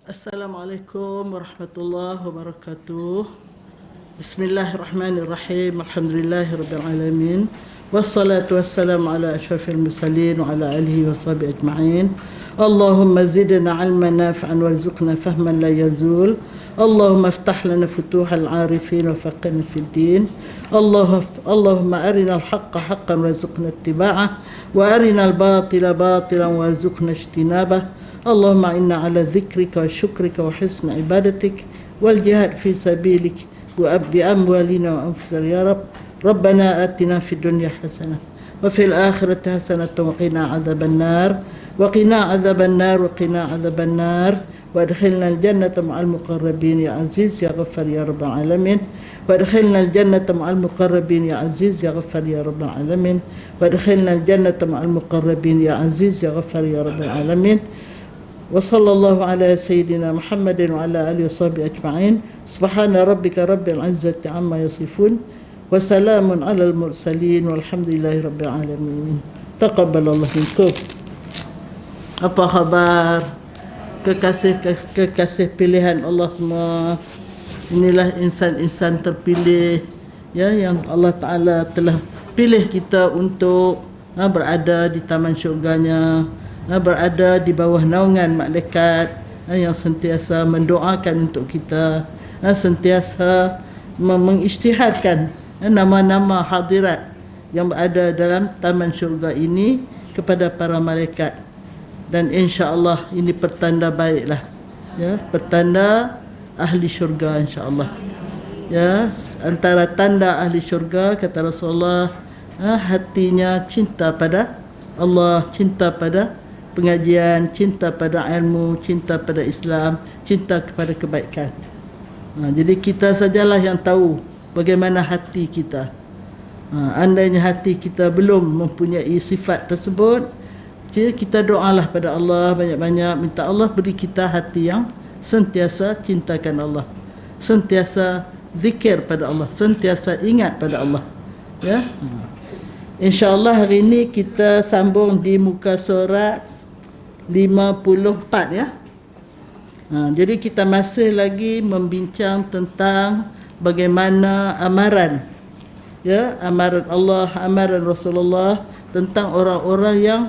Assalamualaikum warahmatullahi wabarakatuh. Bismillahirrahmanirrahim. Alhamdulillahirabbil alamin. Wassalatu wassalamu ala asyrafil mursalin wa ala alihi washabihi ajma'in. Allahumma zidna 'ilman nafi'an warzuqna fahman la yazul. Allahumma iftah lana futuhal 'arifin wa faqihna fid din. Allahumma arina al-haqqa haqqan warzuqna ittiba'ah wa arina al-batila batilan warzuqna ijtinabah. Allahumma inna ala dzikrika wa syukrika wa husni ibadatik wal jihad fi sabilik wa bi amwalina wa anfusina ya Rabb. Rabbana atina fid dunya hasanah wa fil akhirati hasanah wa qina adzaban nar wa qina adzaban nar wa qina adzaban nar wa adkhilna al jannata ma'al muqarrabin ya aziz ya ghaffar ya rabbal alamin wa adkhilna al jannata ma'al muqarrabin ya aziz ya ghaffar ya rabbal alamin wa adkhilna al jannata ma'al muqarrabin ya aziz ya ghaffar ya rabbal alamin. وصلى الله على سيدنا محمد وعلى آله وصحبه أجمعين. سبحان ربك رب العزة عما يصفون وسلام على المرسلين والحمد لله رب العالمين. تقبل الله منكم. Apa khabar kekasih pilihan Allah semua? Inilah insan-insan terpilih ya, yang Allah Ta'ala telah pilih kita untuk berada di taman syurganya, berada di bawah naungan malaikat yang sentiasa mendoakan untuk kita, sentiasa mengisytiharkan nama-nama hadirat yang berada dalam taman syurga ini kepada para malaikat. Dan insya-Allah ini pertanda baiklah ya, pertanda ahli syurga insya-Allah. Ya, antara tanda ahli syurga kata Rasulullah, hatinya cinta pada Allah, cinta pada pengajian, cinta pada ilmu, cinta pada Islam, cinta kepada kebaikan. Jadi kita sajalah yang tahu bagaimana hati kita. Andainya hati kita belum mempunyai sifat tersebut, jadi kita doalah pada Allah banyak-banyak, minta Allah beri kita hati yang sentiasa cintakan Allah, sentiasa zikir pada Allah, sentiasa ingat pada Allah. Ya. InsyaAllah hari ini kita sambung di muka surat 54 ya. Jadi kita masih lagi membincang tentang bagaimana amaran ya, amaran Allah, amaran Rasulullah tentang orang-orang yang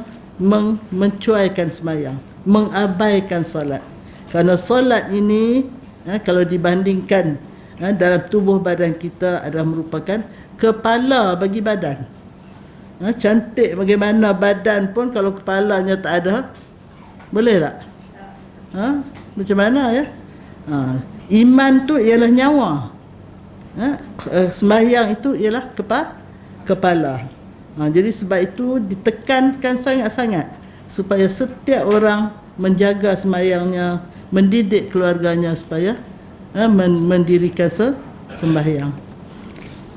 mencuaikan sembahyang, mengabaikan solat. Kerana solat ini kalau dibandingkan dalam tubuh badan kita adalah merupakan kepala bagi badan. Cantik bagaimana badan pun kalau kepalanya tak ada, boleh tak? Macam mana ya? Iman tu ialah nyawa. Sembahyang itu ialah kepala. Jadi sebab itu ditekankan sangat-sangat supaya setiap orang menjaga sembahyangnya, mendidik keluarganya supaya mendirikan sembahyang.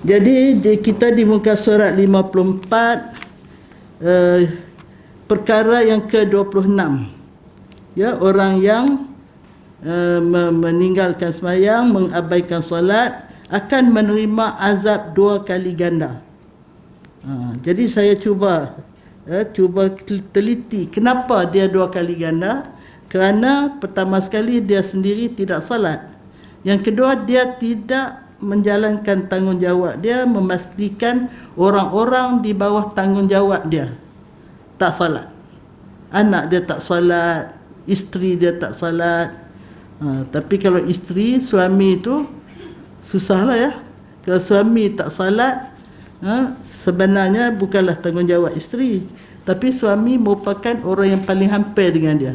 Jadi kita di muka surat 54, perkara yang ke-26. Ya, orang yang meninggalkan sembahyang, mengabaikan solat akan menerima azab 2 kali ganda. Jadi saya cuba teliti kenapa dia 2 kali ganda. Kerana pertama sekali dia sendiri tidak solat. Yang kedua, dia tidak menjalankan tanggungjawab dia, memastikan orang-orang di bawah tanggungjawab dia tak solat. Anak dia tak solat, isteri dia tak solat. Tapi kalau isteri, suami itu susahlah ya. Kalau suami tak solat, sebenarnya bukanlah tanggungjawab isteri, tapi suami merupakan orang yang paling hampir dengan dia.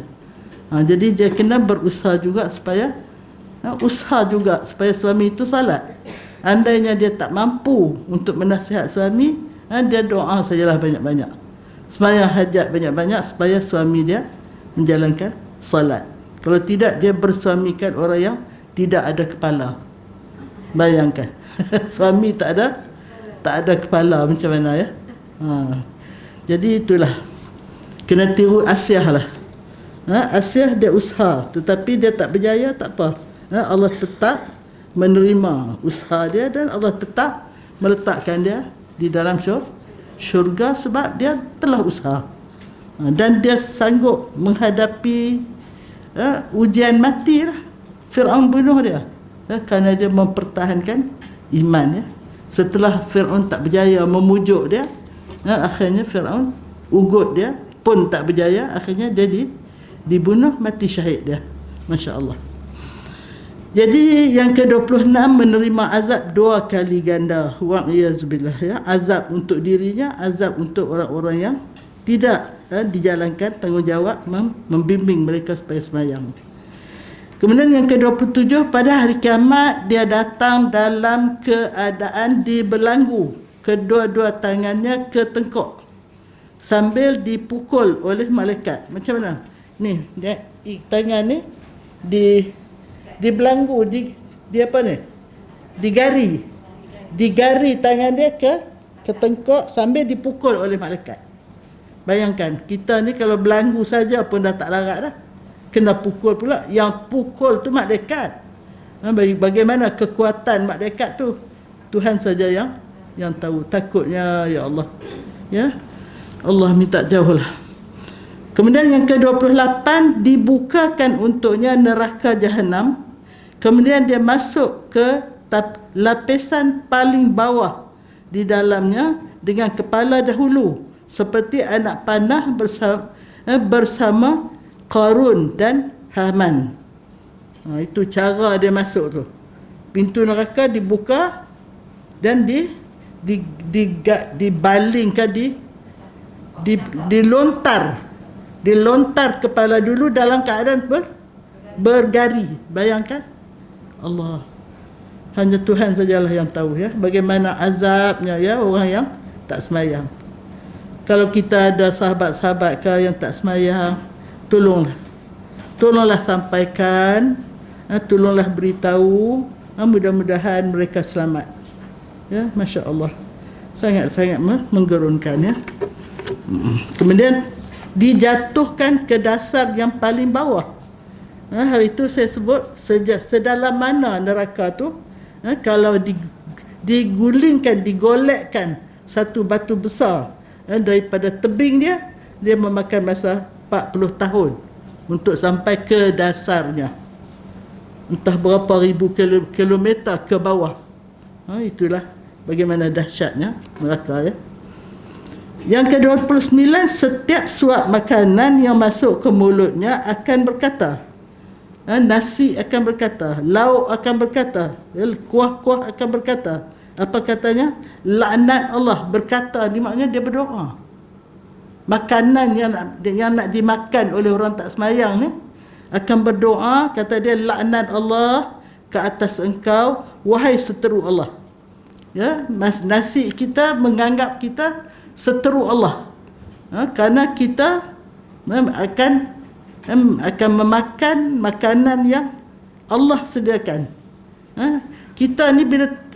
Jadi dia kena berusaha juga supaya suami itu solat. Andainya dia tak mampu untuk menasihat suami, dia doa sajalah banyak-banyak, sembahyang hajat banyak-banyak supaya suami dia menjalankan salat. Kalau tidak, dia bersuamikan orang yang tidak ada kepala. Bayangkan suami tak ada kepala, macam mana ya? Jadi itulah, kena tiru Asyah lah. Asyah dia usaha, tetapi dia tak berjaya, tak apa. Allah tetap menerima usaha dia dan Allah tetap meletakkan dia di dalam syurga sebab dia telah usaha. Dan dia sanggup menghadapi ujian mati lah. Fir'aun bunuh dia kerana dia mempertahankan iman ya. Setelah Fir'aun tak berjaya memujuk dia, akhirnya Fir'aun ugut dia pun tak berjaya, akhirnya dia dibunuh, mati syahid dia. Masya Allah. Jadi yang ke-26 menerima azab 2 kali ganda. Wa'iyazbillah ya. Azab untuk dirinya, azab untuk orang-orang yang tidak dijalankan tanggungjawab membimbing mereka supaya sembahyang. Kemudian yang ke-27, pada hari kiamat dia datang dalam keadaan dibelenggu kedua-dua tangannya ke tengkok sambil dipukul oleh malaikat. Macam mana? Ni dia, tangan ni dibelenggu, di apa ni? Digari tangan dia ke tengkok sambil dipukul oleh malaikat. Bayangkan, kita ni kalau belenggu saja pun dah tak larat dah. Kena pukul pula. Yang pukul tu malaikat. Bagaimana kekuatan malaikat tu, Tuhan saja yang tahu. Takutnya ya Allah. Ya. Allah minta jauhlah. Kemudian yang ke-28, dibukakan untuknya neraka Jahannam. Kemudian dia masuk ke lapisan paling bawah di dalamnya dengan kepala dahulu seperti anak panah bersama Qarun dan Haman. Itu cara dia masuk tu. Pintu neraka dibuka dan dibalingkan, dilontar kepala dulu dalam keadaan bergari. Bayangkan. Allah. Hanya Tuhan sajalah yang tahu ya bagaimana azabnya ya orang yang tak sembahyang. Kalau kita ada sahabat-sahabat yang tak sembahyang, tolonglah sampaikan, tolonglah beritahu, mudah-mudahan mereka selamat. Ya, Masya Allah, sangat-sangat menggerunkan ya. Kemudian dijatuhkan ke dasar yang paling bawah. Hari itu saya sebut sedalam mana neraka tu, kalau digulingkan, digolekkan satu batu besar daripada tebing dia memakan masa 40 tahun untuk sampai ke dasarnya. Entah berapa ribu kilometer ke bawah. Itulah bagaimana dahsyatnya neraka ya. Yang ke-29, setiap suap makanan yang masuk ke mulutnya akan berkata. Nasi akan berkata, lauk akan berkata, kuah-kuah akan berkata. Apa katanya? Laknat Allah berkata, ni maknanya dia berdoa. Makanan yang nak dimakan oleh orang tak sembahyang ni akan berdoa, kata dia, laknat Allah ke atas engkau wahai seteru Allah. Ya, nasi kita menganggap kita seteru Allah. Kerana kita akan memakan makanan yang Allah sediakan. Kita ni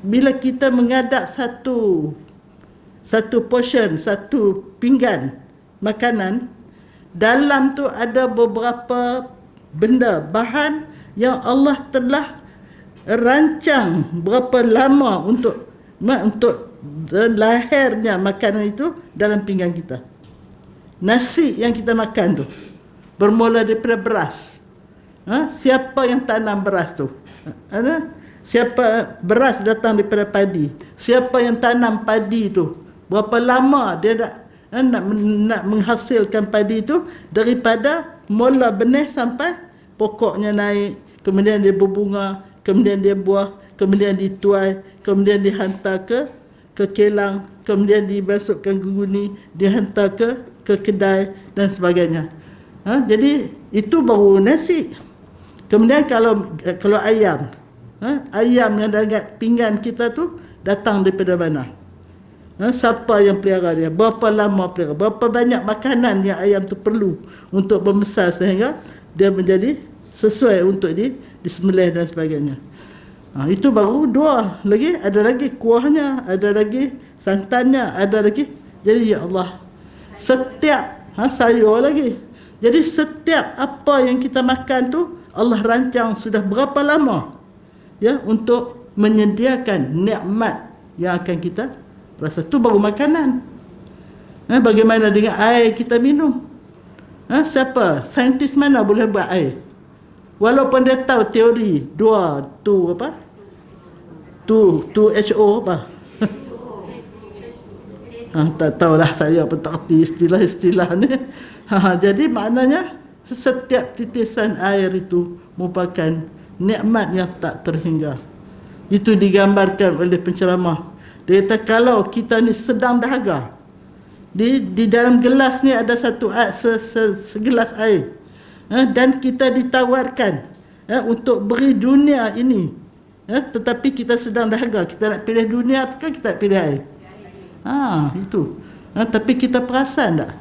bila kita mengadap satu portion, satu pinggan makanan, dalam tu ada beberapa benda, bahan yang Allah telah rancang berapa lama untuk lahirnya makanan itu dalam pinggan kita. Nasi yang kita makan tu bermula daripada beras. Siapa yang tanam beras tu? Siapa beras datang daripada padi? Siapa yang tanam padi tu? Berapa lama dia nak menghasilkan padi itu daripada mula benih sampai pokoknya naik, kemudian dia berbunga, kemudian dia buah, kemudian dituai, kemudian dihantar ke kilang, kemudian dimasukkan ke guni, dihantar ke kedai dan sebagainya. Jadi itu baru nasi. Kemudian kalau ayam, ayam yang dekat pinggan kita tu datang daripada mana? Siapa yang pelihara dia? Berapa lama pelihara? Berapa banyak makanan yang ayam tu perlu untuk membesar sehingga dia menjadi sesuai untuk disembelih dan sebagainya. Itu baru dua. Lagi ada lagi kuahnya, ada lagi santannya, ada lagi. Jadi ya Allah, setiap sayur lagi. Jadi setiap apa yang kita makan tu Allah rancang sudah berapa lama ya untuk menyediakan nikmat yang akan kita rasa. Tu baru makanan. Bagaimana dengan air kita minum? Siapa? Saintis mana boleh buat air? Walaupun dia tahu teori dua tu apa? Tu HO apa? Tak tahulah saya apa tak erti istilah-istilah ni. Jadi maknanya setiap titisan air itu merupakan nikmat yang tak terhingga. Itu digambarkan oleh penceramah. Dia kata kalau kita ni sedang dahaga, di dalam gelas ni ada satu segelas air, dan kita ditawarkan untuk beri dunia ini, tetapi kita sedang dahaga, kita nak pilih dunia atau kita nak pilih air? Itu. Tapi kita perasan tak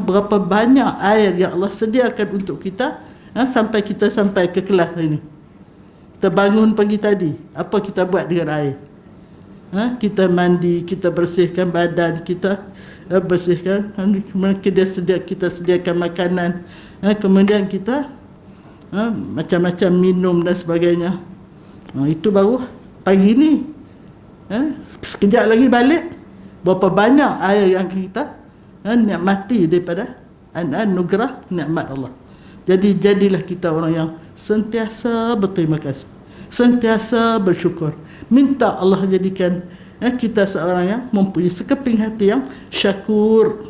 berapa banyak air yang Allah sediakan untuk kita, sampai kita sampai ke kelas ini. Kita bangun pagi tadi, apa kita buat dengan air? Kita mandi, kita bersihkan badan kita, bersihkan, kita sediakan makanan, kemudian kita macam-macam minum dan sebagainya. Itu baru pagi ni. Sekejap lagi balik, berapa banyak air yang kita nikmati daripada anugerah nikmat Allah. Jadi jadilah kita orang yang sentiasa berterima kasih, sentiasa bersyukur. Minta Allah jadikan kita seorang yang mempunyai sekeping hati yang syakur.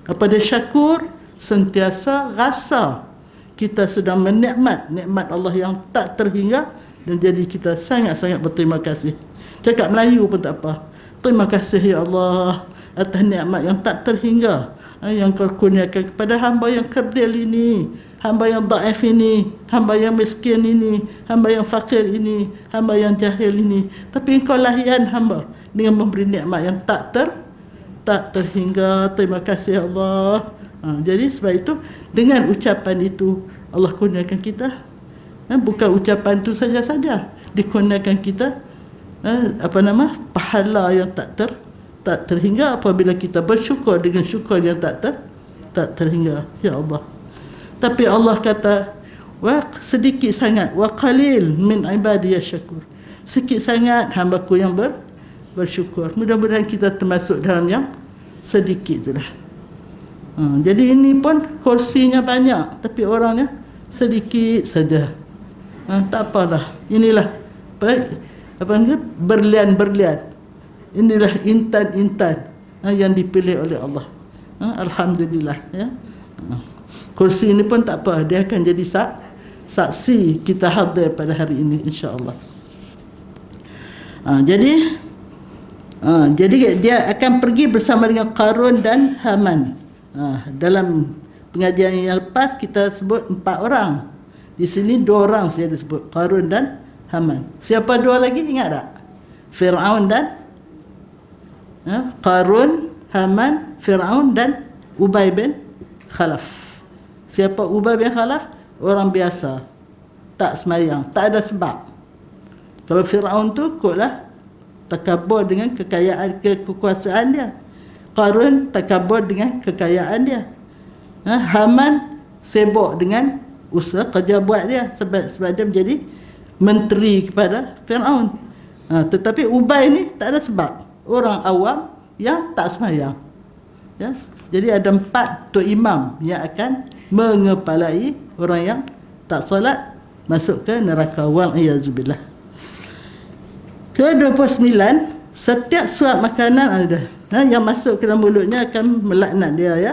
Apa dia syakur? Sentiasa rasa kita sedang nikmat Allah yang tak terhingga, dan jadi kita sangat-sangat berterima kasih. Cakap Melayu pun tak apa. Terima kasih ya Allah atas nikmat yang tak terhingga yang kau kurniakan kepada hamba yang kerdil ini, hamba yang dhaif ini, hamba yang miskin ini, hamba yang fakir ini, hamba yang jahil ini. Tapi engkau layan hamba dengan memberi nikmat yang tak terhingga. Terima kasih ya Allah. Jadi sebab itu dengan ucapan itu Allah kurniakan kita, bukan ucapan itu saja-saja, dikurniakan kita pahala yang tak terhingga apabila kita bersyukur dengan syukur yang tak terhingga. Ya Allah. Tapi Allah kata, sedikit sangat, wa qalil min ibadiyas syakur. Sikit sangat hamba-Ku yang bersyukur. Mudah-mudahan kita termasuk dalam yang sedikit itulah. Jadi ini pun kursinya banyak, tapi orangnya sedikit saja. Tak apalah. Inilah berlian-berlian. Inilah intan-intan yang dipilih oleh Allah. Alhamdulillah ya. Kursi ini pun tak apa, dia akan jadi saksi kita hadir pada hari ini insya-Allah. Jadi dia akan pergi bersama dengan Qarun dan Haman. Dalam pengajian yang lepas kita sebut 4 orang. Di sini 2 orang saja disebut, Qarun dan Haman. Siapa 2 lagi, ingat tak? Fir'aun dan Qarun, Haman, Fir'aun dan Ubay bin Khalaf. Siapa Ubay bin Khalaf? Orang biasa, tak semayang, tak ada sebab. Kalau Fir'aun tu kotlah takabur dengan kekayaan, kekuasaan dia. Qarun takabur dengan kekayaan dia. Haman sibuk dengan usaha kerja buat dia, sebab dia menjadi menteri kepada Fir'aun. Tetapi Ubay ni tak ada sebab, orang awam yang tak semayang. Ya? Jadi ada 4 tok imam yang akan mengepalai orang yang tak solat masuk ke neraka, wal-iyazubillah. Ke-29, setiap suap makanan ada yang masuk ke dalam mulutnya akan melaknat dia ya.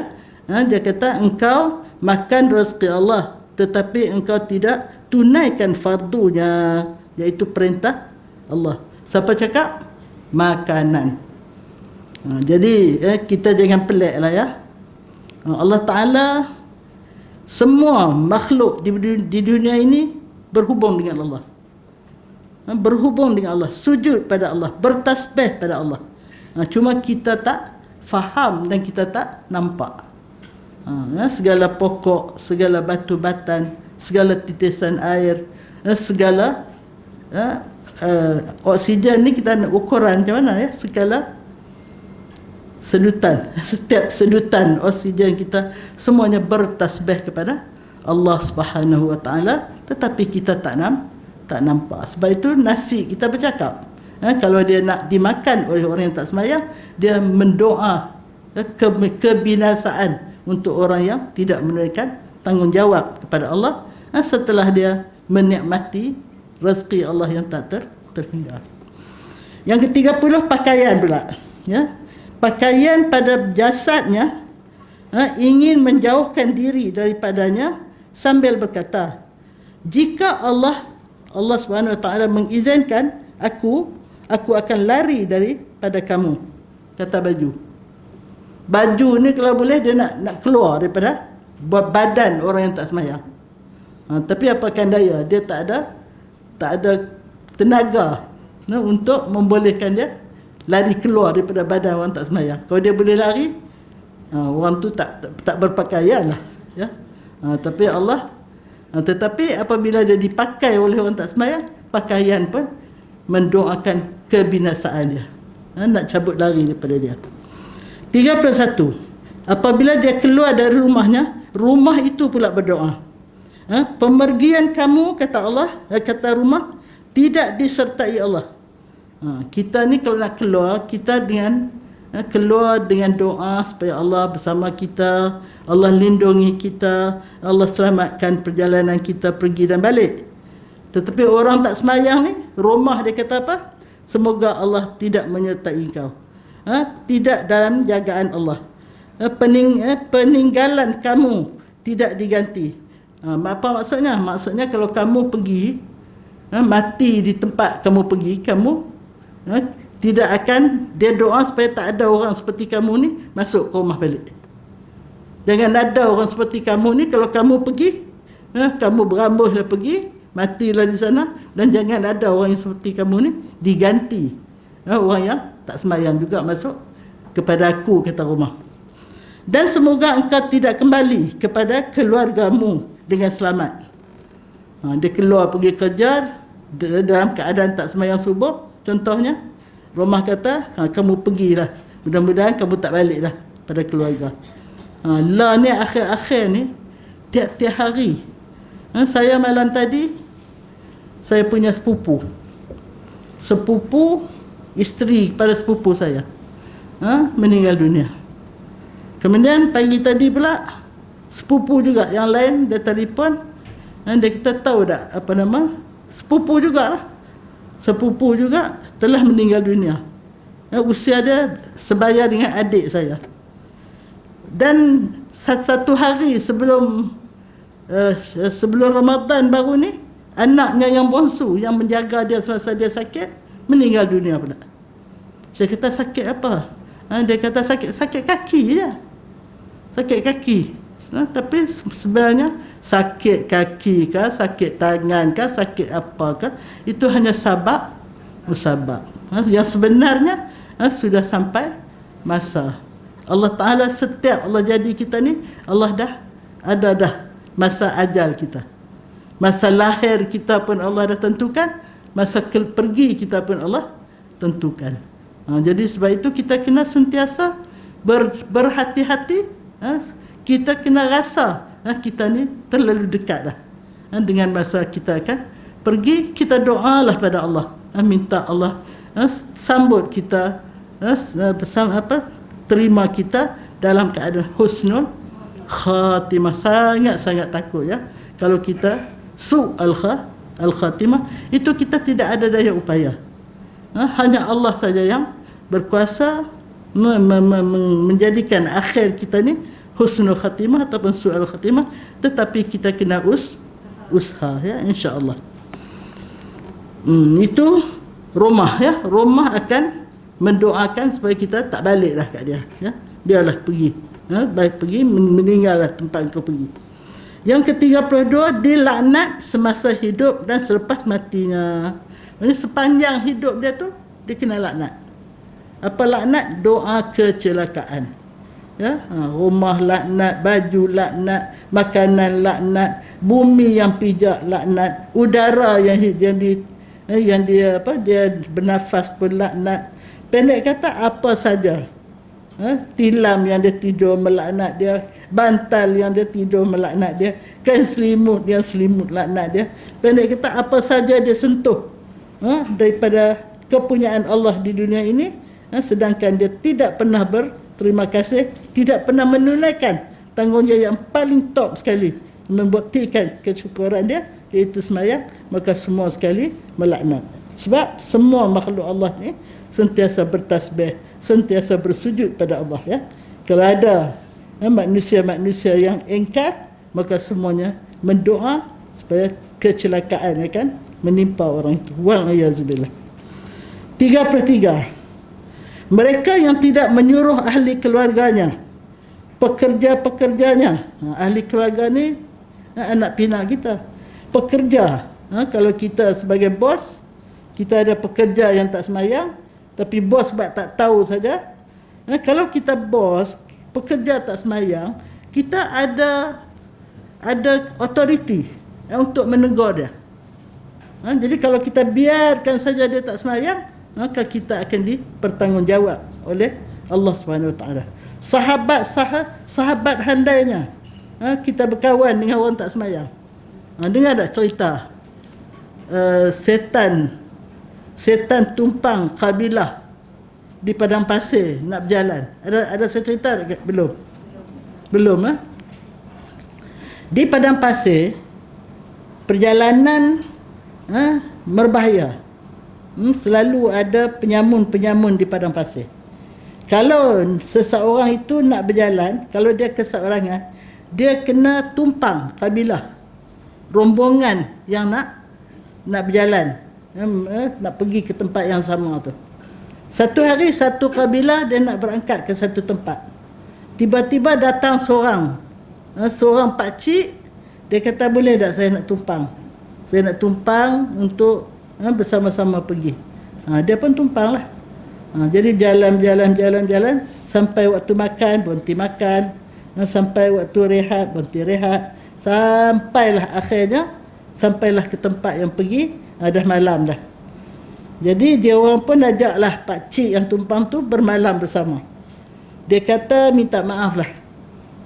Dia kata engkau makan rezeki Allah, tetapi engkau tidak tunaikan fardunya, iaitu perintah Allah. Siapa cakap? Makanan. Jadi kita jangan pelik lah ya. Allah Ta'ala, semua makhluk di dunia ini berhubung dengan Allah. Berhubung dengan Allah, sujud pada Allah, bertasbih pada Allah. Cuma kita tak faham dan kita tak nampak. Segala pokok, segala batu batan, segala titisan air, segala oksigen ni kita nak ukuran macam mana ya, segala sedutan, setiap sedutan oksigen kita semuanya bertasbih kepada Allah Subhanahu Wa Taala, tetapi kita tak nampak. Sebab itu nasi kita bercakap, kalau dia nak dimakan oleh orang yang tak sembahyang, dia mendoa kebinasaan untuk orang yang tidak menunaikan tanggungjawab kepada Allah setelah dia menikmati rezeki Allah yang tak terhingga. Yang ke-30 pakaian pula, ya. Pakaian pada jasadnya ingin menjauhkan diri daripadanya sambil berkata, jika Allah Subhanahu Wa Taala mengizinkan aku akan lari daripada kamu. Kata baju ni kalau boleh dia nak keluar daripada badan orang yang tak sembahyang. Tapi apakan daya, dia tak ada tenaga untuk membolehkan dia lari keluar daripada badan orang tak sembahyang. Kalau dia boleh lari, orang tu tak berpakaian lah, ya. Tetapi apabila dia dipakai oleh orang tak sembahyang, pakaian pun mendoakan kebinasaan dia, nak cabut lari daripada dia. 31. Apabila dia keluar dari rumahnya, rumah itu pula berdoa. Pemergian kamu, kata Allah, kata rumah, tidak disertai Allah. Kita ni kalau nak keluar, kita keluar dengan doa supaya Allah bersama kita, Allah lindungi kita, Allah selamatkan perjalanan kita pergi dan balik. Tetapi orang tak sembahyang ni, rumah dia kata apa? Semoga Allah tidak menyertai kau. Tidak dalam jagaan Allah. Peninggalan kamu tidak diganti. Apa maksudnya? Maksudnya kalau kamu pergi, mati di tempat kamu pergi, kamu tidak akan, dia doa supaya tak ada orang seperti kamu ni masuk ke rumah balik. Jangan ada orang seperti kamu ni, kalau kamu pergi, kamu berambuhlah pergi, matilah di sana, dan jangan ada orang yang seperti kamu ni diganti. Orang yang tak sembahyang juga masuk kepada aku, kata rumah. Dan semoga engkau tidak kembali kepada keluargamu dengan selamat. Dia keluar pergi kerja dalam keadaan tak sembahyang subuh, contohnya. Rumah kata, kamu pergilah, mudah-mudahan kamu tak baliklah pada keluarga. Lah ni akhir-akhir ni, tiap-tiap hari. Saya malam tadi, saya punya sepupu, isteri pada sepupu saya, meninggal dunia. Kemudian pagi tadi pula, sepupu juga yang lain, dia telefon, dia kata tahu tak apa nama, sepupu jugalah. Sepupu juga telah meninggal dunia. Usia dia sebaya dengan adik saya. Dan satu hari sebelum Ramadan baru ni, anaknya yang bongsu yang menjaga dia semasa dia sakit meninggal dunia pula. Saya kata sakit apa? Dia kata sakit kaki je. Sakit kaki. Tapi sebenarnya sakit kaki kah, sakit tangan kah, sakit apakah, itu hanya musabab. Yang sebenarnya sudah sampai masa. Allah Ta'ala setiap Allah jadi kita ni, Allah dah ada masa ajal kita. Masa lahir kita pun Allah dah tentukan, masa pergi kita pun Allah tentukan. Jadi sebab itu kita kena sentiasa berhati-hati. Kita kena rasa kita ni terlalu dekat dah dengan masa kita akan pergi. Kita doalah pada Allah, minta Allah sambut kita, terima kita dalam keadaan husnul khatimah. Sangat-sangat takut, ya, kalau kita su'al khatimah, itu kita tidak ada daya upaya. Hanya Allah saja yang berkuasa menjadikan akhir kita ni husnul khatimah ataupun su'al khatimah. Tetapi kita kena usaha, ya, insya-Allah. Itu rumah, ya. Rumah akan mendoakan supaya kita tak baliklah kat dia, ya. Biarlah pergi, baik pergi, meninggallah tempat kau pergi. Yang ke-32, dilaknat semasa hidup dan selepas matinya. Maksudnya sepanjang hidup dia tu dia kena laknat. Apa laknat? Doa kecelakaan. Ya, rumah laknat, baju laknat, makanan laknat, bumi yang pijak laknat, udara yang dia bernafas pun laknat. Pendek kata, apa saja. Tilam yang dia tidur melaknat dia, bantal yang dia tidur melaknat dia, kain selimut yang selimut laknat dia. Pendek kata, apa saja dia sentuh daripada kepunyaan Allah di dunia ini, sedangkan dia tidak pernah terima kasih, tidak pernah menunaikan tanggungjawab yang paling top sekali, membuktikan kesyukuran dia, iaitu sembahyang, maka semua sekali melaknat. Sebab semua makhluk Allah ni sentiasa bertasbih, sentiasa bersujud pada Allah, ya. Kalau ada manusia-manusia yang ingkar, maka semuanya mendoa supaya kecelakaan akan menimpa orang itu. Wa'iyyazubillah. 33. Mereka yang tidak menyuruh ahli keluarganya, pekerja-pekerjanya. Ahli keluarga ni anak pinak kita, pekerja. Kalau kita sebagai bos, kita ada pekerja yang tak sembahyang, tapi bos sebab tak tahu saja. Kalau kita bos, pekerja tak sembahyang, kita ada authority untuk menegur dia. Jadi kalau kita biarkan saja dia tak sembahyang, maka kita akan dipertanggungjawab oleh Allah Subhanahu Wa Taala. Sahabat handainya, kita berkawan dengan orang tak sembahyang. Dengar tak cerita setan tumpang kabilah di padang pasir nak berjalan? Ada saya cerita tak? Belum. Di padang pasir, perjalanan berbahaya. Selalu ada penyamun-penyamun di padang pasir. Kalau seseorang itu nak berjalan, kalau dia keseorangan, dia kena tumpang kabilah, rombongan yang nak berjalan, nak pergi ke tempat yang sama tu. Satu hari satu kabilah dia nak berangkat ke satu tempat. Tiba-tiba datang seorang pakcik, dia kata, boleh tak saya nak tumpang? Saya nak tumpang untuk bersama-sama pergi. Dia pun tumpang lah. Jadi jalan sampai waktu makan berhenti makan, sampai waktu rehat berhenti rehat, sampailah ke tempat yang pergi. Dah malam dah. Jadi dia orang pun ajaklah pakcik yang tumpang tu bermalam bersama. Dia kata, minta maaf lah,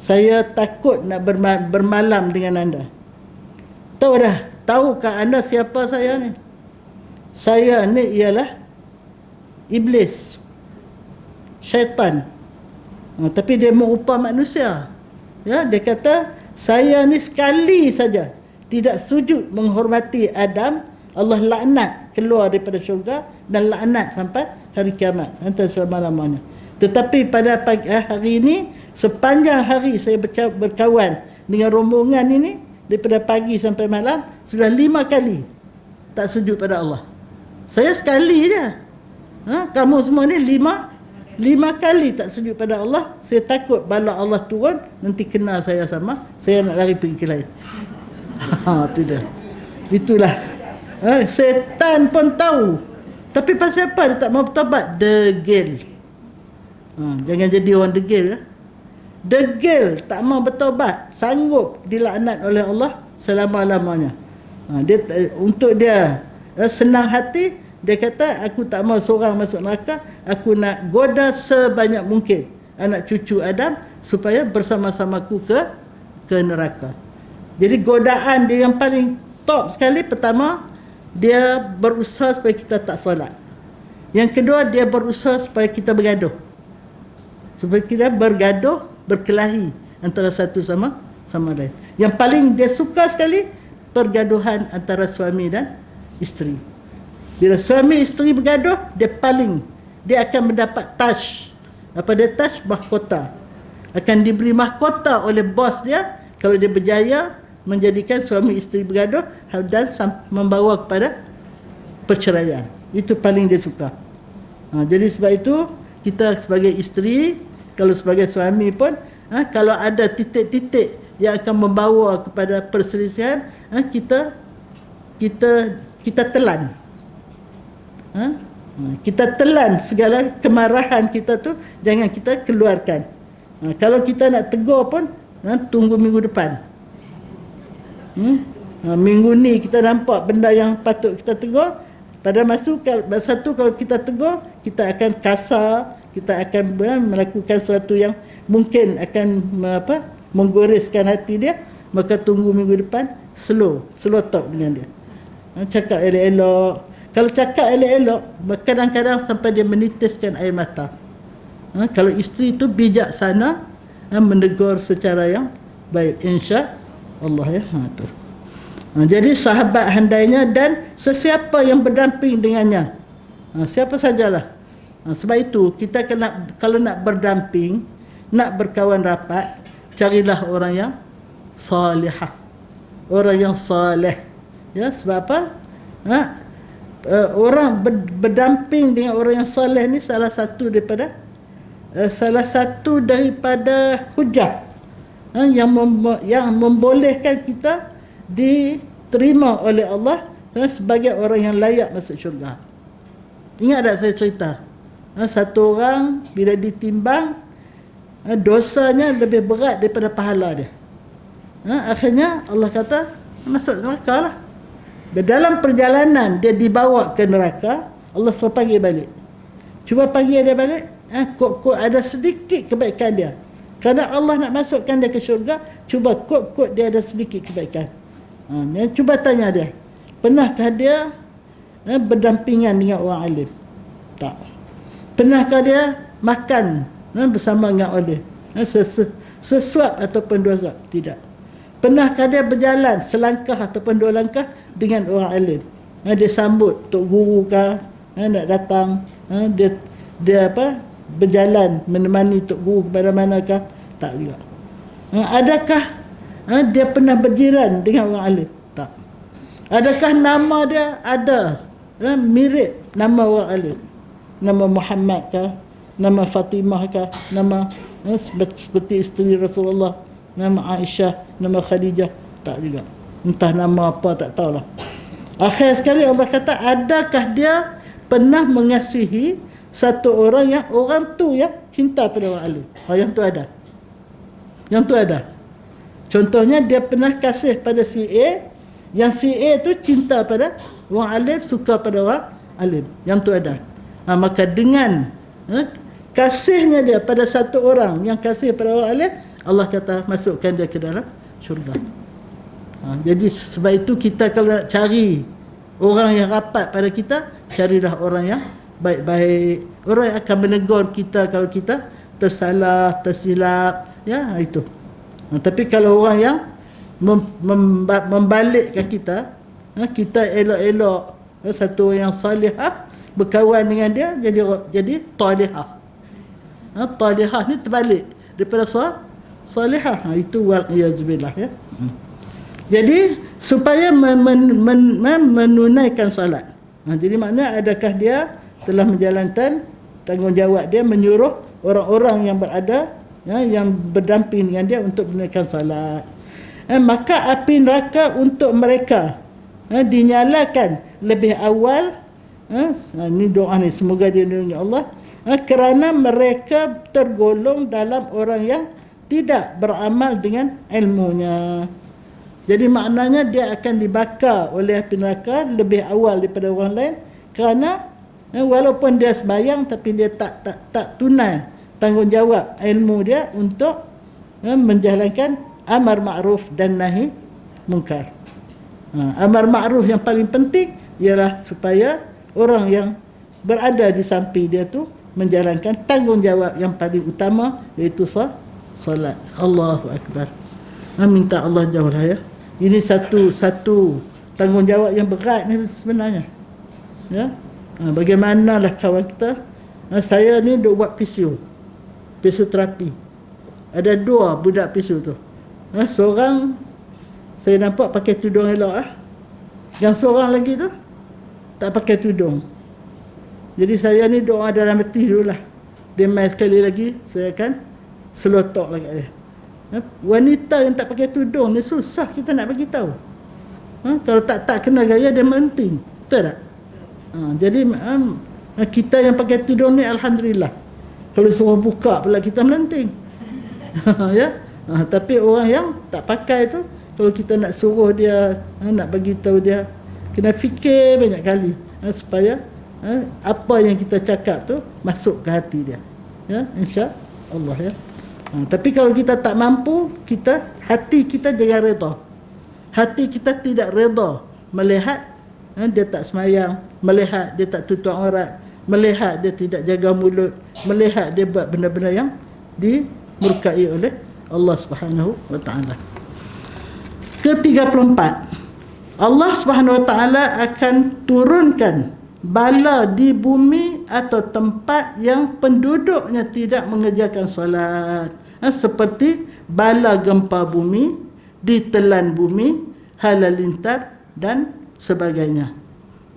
saya takut nak bermalam dengan anda. Tahukah anda siapa saya ni? Saya ni ialah iblis, syaitan. Tapi dia merupa manusia. Ya, dia kata, saya ni sekali saja tidak sujud menghormati Adam, Allah laknat keluar daripada syurga dan laknat sampai hari kiamat, sampai selama-lamanya. Tetapi pada hari ini, sepanjang hari saya berkawan dengan rombongan ini, daripada pagi sampai malam, sudah 5 kali tak sujud pada Allah. Saya sekali je. Kamu semua ni 5 kali tak sujud pada Allah. Saya takut bala Allah turun, nanti kena saya sama, saya nak lari pergi ke lain. Itu dah. Itulah. Setan pun tahu. Tapi pasal apa dia tak mau bertaubat? Degil. Jangan jadi orang degil, ya. Degil, tak mau bertaubat, sanggup dilaknat oleh Allah selama-lamanya. Untuk dia senang hati, dia kata, aku tak mau seorang masuk neraka, aku nak goda sebanyak mungkin anak cucu Adam supaya bersama-samaku ke neraka. Jadi godaan dia yang paling top sekali, pertama, dia berusaha supaya kita tak solat. Yang kedua, dia berusaha supaya kita bergaduh. Supaya kita berkelahi antara satu sama lain. Yang paling dia suka sekali, pergaduhan antara suami dan isteri. Bila suami isteri bergaduh, dia akan mendapat taj. Apa dia taj? Mahkota. Akan diberi mahkota oleh bos dia kalau dia berjaya menjadikan suami isteri bergaduh dan membawa kepada perceraian. Itu paling dia suka. Jadi sebab itu, kita sebagai isteri, kalau sebagai suami pun, kalau ada titik-titik yang akan membawa kepada perselisihan, kita telan. Kita telan segala kemarahan kita tu, jangan kita keluarkan. Kalau kita nak tegur pun, tunggu minggu depan. Minggu ni kita nampak benda yang patut kita tegur, pada masa tu kalau kita tegur, kita akan kasar, kita akan melakukan sesuatu yang mungkin akan menggoreskan hati dia, maka tunggu minggu depan, slow talk dengan dia. Cakap elok-elok. Kalau cakap elok-elok, kadang-kadang sampai dia menitiskan air mata. Kalau isteri itu bijaksana, menegur secara yang baik, Allah ya. Tu. Jadi sahabat handainya dan sesiapa yang berdamping dengannya. Siapa sajalah. Sebab itu kita kena, kalau nak berdamping, nak berkawan rapat, carilah orang yang salihah, orang yang saleh. Ya, sebab apa? Orang berdamping dengan orang yang saleh ni salah satu daripada hujah yang membolehkan kita diterima oleh Allah sebagai orang yang layak masuk syurga. Ingat tak saya cerita? Satu orang bila ditimbang, dosanya lebih berat daripada pahala dia. Akhirnya Allah kata masuk neraka lah. Dalam perjalanan dia dibawa ke neraka, Allah suruh panggil balik. Cuba panggil dia balik, kok ada sedikit kebaikan dia. Kerana Allah nak masukkan dia ke syurga, cuba kok dia ada sedikit kebaikan. Cuba tanya dia, pernahkah dia berdampingan dengan orang alim? Tak. Pernahkah dia makan bersama dengan alim? Sesuap ataupun dua suap? Tidak. Pernahkah dia berjalan selangkah ataupun dua langkah dengan orang alim? Dia sambut tok guru kah, nak datang, dia berjalan menemani tok guru kepada manakah? Tak juga. Adakah dia pernah berjiran dengan orang alim? Tak. Adakah nama dia ada mirip nama orang alim? Nama Muhammad kah? Nama Fatimah kah? Nama seperti isteri Rasulullah, nama Aisyah, nama Khadijah? Tak juga. Entah nama apa, tak tahulah. Akhir sekali Allah kata, adakah dia pernah mengasihi satu orang yang orang tu yang cinta pada orang alim? Yang tu ada. Yang tu ada. Contohnya dia pernah kasih pada si A, yang si A tu cinta pada orang alim, suka pada orang alim. Yang tu ada. Maka dengan kasihnya dia pada satu orang yang kasih pada orang alim, Allah kata masukkan dia ke dalam syurga. Jadi sebab itu kita kalau nak cari orang yang rapat pada kita, carilah orang yang baik-baik, orang yang akan menegur kita kalau kita tersalah, tersilap, ya, itu. Tapi kalau orang yang membalikkan kita, kita elok-elok satu orang yang salihah, berkawan dengan dia, jadi talihah. Talihah ni terbalik daripada salihah. Itu wal-iyazubillah, ya. Jadi supaya menunaikan salat. Jadi maknanya adakah dia telah menjalankan tanggungjawab dia menyuruh orang-orang yang berada, yang berdamping dengan dia untuk menunaikan salat. Maka api neraka untuk mereka dinyalakan lebih awal. Ini doa ni, semoga dilindungi Allah, kerana mereka tergolong dalam orang yang tidak beramal dengan ilmunya. Jadi maknanya dia akan dibakar oleh api neraka lebih awal daripada orang lain, kerana walaupun dia sembahyang tapi dia tak tunai tanggungjawab ilmu dia untuk menjalankan amar ma'ruf dan nahi munkar. Amar ma'ruf yang paling penting ialah supaya orang yang berada di samping dia tu menjalankan tanggungjawab yang paling utama, iaitu salat. Allahu Akbar. Minta Allah jauhlah, ya. Ini satu tanggungjawab yang berat ni sebenarnya. Ya. Bagaimanalah kawan kita? Saya ni duk buat fisioterapi. Ada dua budak fisio tu. Seorang saya nampak pakai tudung elok lah. Yang seorang lagi tu tak pakai tudung. Jadi saya ni doa dalam hati dulu lah. Dia main sekali lagi, saya akan selotok lagi dia. Wanita yang tak pakai tudung ni susah kita nak bagi tahu. Kalau tak kena gaya dia menting. Betul tak? Jadi kita yang pakai tudung ni alhamdulillah. Kalau suruh buka pula kita melenting. Ya. Tapi orang yang tak pakai tu, kalau kita nak suruh dia, nak bagi tahu dia, kena fikir banyak kali supaya apa yang kita cakap tu masuk ke hati dia. Ya, insya-Allah, ya. Tapi kalau kita tak mampu, hati kita jangan redha. Hati kita tidak redha melihat dia tak semayang, melihat dia tak tutup aurat, melihat dia tidak jaga mulut, melihat dia buat benda-benda yang dimurkai oleh Allah Subhanahu wa taala. Ke-34, Allah Subhanahu Wa Taala akan turunkan bala di bumi atau tempat yang penduduknya tidak mengerjakan solat, seperti bala gempa bumi, ditelan bumi, halalintar dan sebagainya.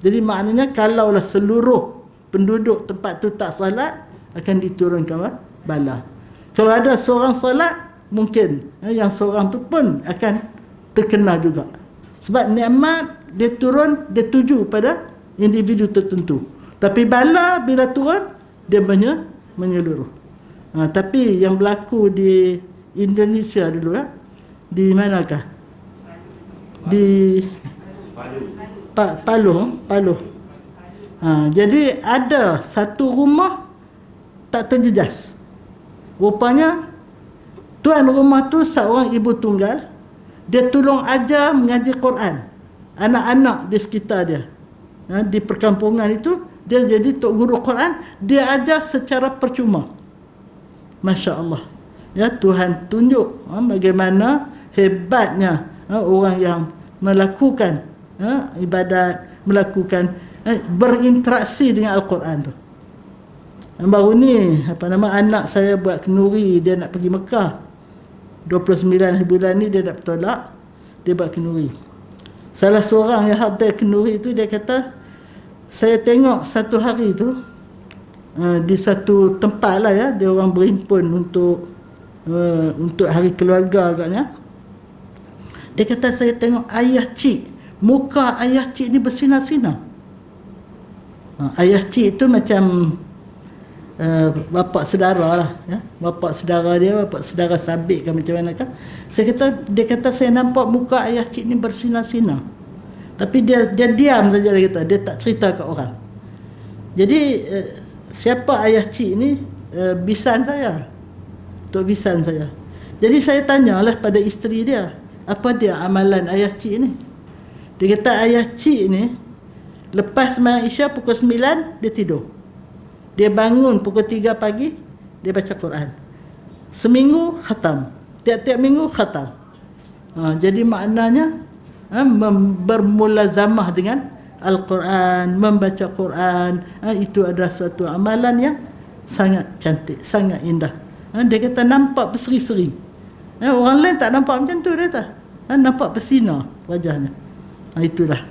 Jadi maknanya kalaulah seluruh penduduk tempat tu tak solat, akan diturunkan bala. Kalau ada seorang solat, mungkin yang seorang tu pun akan terkena juga. Sebab nikmat dia turun, dia tuju pada individu tertentu. Tapi bala bila turun, dia menyeluruh. Tapi yang berlaku di Indonesia dulu, di manakah? Di Palu. Jadi ada satu rumah tak terjejas. Rupanya tuan rumah tu seorang ibu tunggal. Dia tolong ajar mengaji Quran anak-anak di sekitar dia. Di perkampungan itu dia jadi tok guru Quran. Dia ajar secara percuma. Masya Allah. Ya, Tuhan tunjuk bagaimana hebatnya orang yang melakukan ibadat, melakukan berinteraksi dengan Al-Quran tu. Baru ni anak saya buat kenduri, dia nak pergi Mekah. 29 bulan ni dia dah bertolak, dia buat kenduri. Salah seorang yang hadir kenduri tu, dia kata, saya tengok satu hari tu di satu tempat lah, dia orang berhimpun untuk hari keluarga agaknya. Dia kata, saya tengok ayah cik, muka ayah cik ni bersinar-sinar. Ayah cik tu macam bapa saudara lah, ya. Bapa saudara dia, bapa saudara sabit kan, macam mana kan. Dia kata saya nampak muka ayah cik ni bersinar-sinar. Tapi dia diam saja, dia kata, dia tak cerita kat orang. Jadi siapa ayah cik ni? Bisan saya, tok bisan saya. Jadi saya tanyalah pada isteri dia, apa dia amalan ayah cik ni? Dia kata ayah cik ni lepas sembahyang Isya pukul 9 dia tidur. Dia bangun pukul 3 pagi, dia baca Quran. Seminggu khatam, tiap-tiap minggu khatam. Jadi maknanya bermulazamah dengan Al-Quran, membaca Quran, itu adalah suatu amalan yang sangat cantik, sangat indah. Dia kata nampak berseri-seri. Orang lain tak nampak macam tu, dia kata. Nampak bersinar wajahnya. Itulah.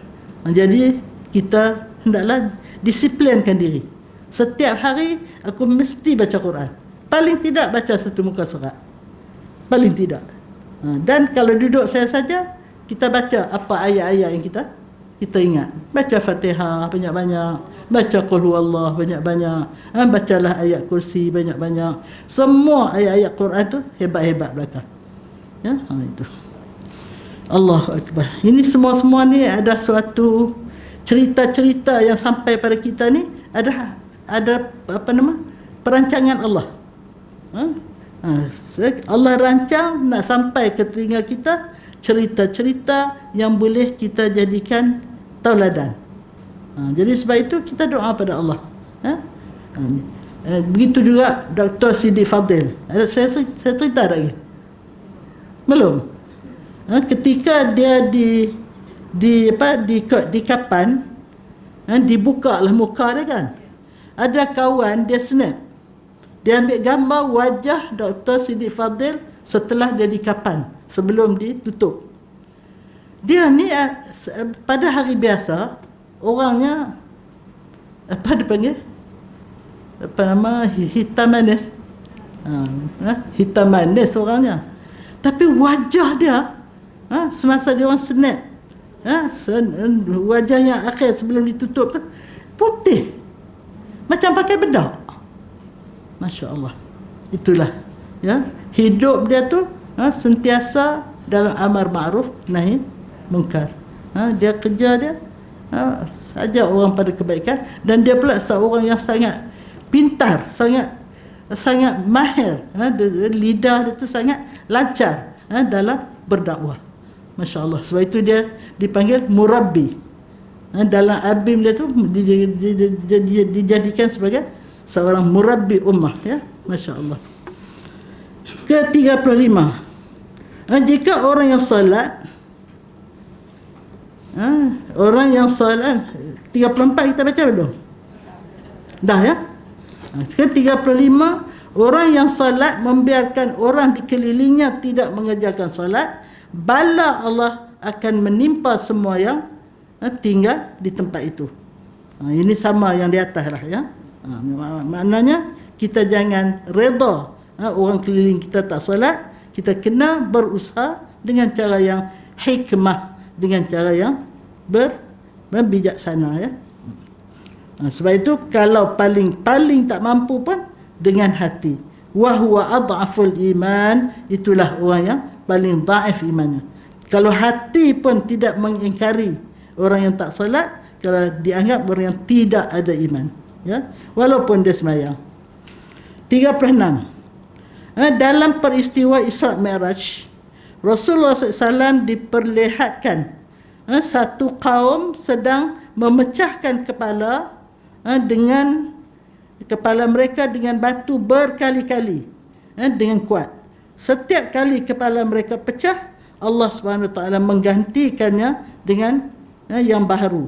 Jadi kita hendaklah disiplinkan diri. Setiap hari aku mesti baca Quran. Paling tidak baca satu muka surat. Paling tidak. Dan kalau duduk saya saja, kita baca apa ayat-ayat yang kita ingat. Baca Fatihah banyak-banyak, baca Qul Huwallah banyak-banyak, bacalah ayat kursi banyak-banyak. Semua ayat-ayat Quran tu hebat-hebat belakang. Ya, itu. Allahu Akbar. Ini semua-semua ni ada suatu cerita-cerita yang sampai pada kita ni, ada perancangan Allah. Allah rancang nak sampai ke telinga kita cerita-cerita yang boleh kita jadikan tauladan. Jadi sebab itu kita doa pada Allah. Begitu juga Dr. Sidi Fadil. Saya cerita lagi. Belum. Ketika dia di kapan, dibuka lah muka dia kan. Ada kawan dia snap. Dia ambil gambar wajah Dr. Sidi Fadil setelah dia di kapan, sebelum ditutup. Dia ni pada hari biasa orangnya apa dipanggil? Hitam manis. Hitam manis orangnya. Tapi wajah dia semasa dia orang snap, wajah yang akhir sebelum ditutup tu putih, macam pakai bedak. Masya Allah. Itulah, ya, hidup dia tu sentiasa dalam amar ma'ruf nahi mungkar. Dia kerja dia ajak orang pada kebaikan, dan dia pula seorang yang sangat pintar, sangat mahir. Lidah dia tu sangat lancar dalam berdakwah. Masya Allah. Sebab itu dia dipanggil murabbi. Dalam abim dia tu dijadikan sebagai seorang murabbi ummah, ya. Masya Allah. Ke-35, jika orang yang salat Orang yang solat 34 kita baca belum? Dah ya? Ke 35, orang yang solat membiarkan orang di kelilingnya tidak mengerjakan solat, bala Allah akan menimpa semua yang tinggal di tempat itu. Ini sama yang di atas lah ya. Maknanya kita jangan reda orang keliling kita tak solat. Kita kena berusaha dengan cara yang hikmah, dengan cara yang berbijaksana ya. Sebab itu kalau paling tak mampu pun dengan hati. Wa huwa adhaful iman, itulah orang yang paling dhaif imannya. Kalau hati pun tidak mengingkari orang yang tak solat, kalau dianggap orang yang tidak ada iman ya, walaupun dia sembahyang. 36. Dalam peristiwa Isra Mi'raj, Rasulullah SAW diperlihatkan satu kaum sedang memecahkan kepala dengan kepala mereka dengan batu berkali-kali dengan kuat. Setiap kali kepala mereka pecah, Allah SWT menggantikannya dengan yang baru.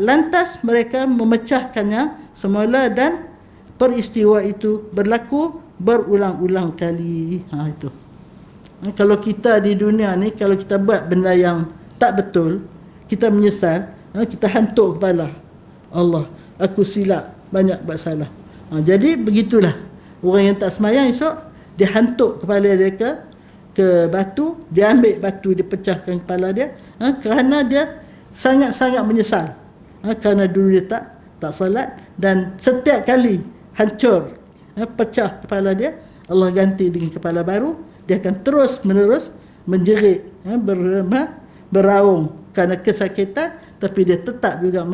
Lantas mereka memecahkannya semula dan peristiwa itu berlaku berulang-ulang kali. Itu. Kalau kita di dunia ni, kalau kita buat benda yang tak betul, kita menyesal, kita hantuk kepala. Allah, aku silap, banyak buat salah. Jadi begitulah orang yang tak sembahyang esok, dia hantuk kepala dia ke batu, dia ambil batu, dia pecahkan kepala dia, kerana dia sangat-sangat menyesal, kerana dulu dia tak solat, dan setiap kali hancur, pecah kepala dia, Allah ganti dengan kepala baru. Dia akan terus menerus menjerit, beraung kerana kesakitan, tapi dia tetap juga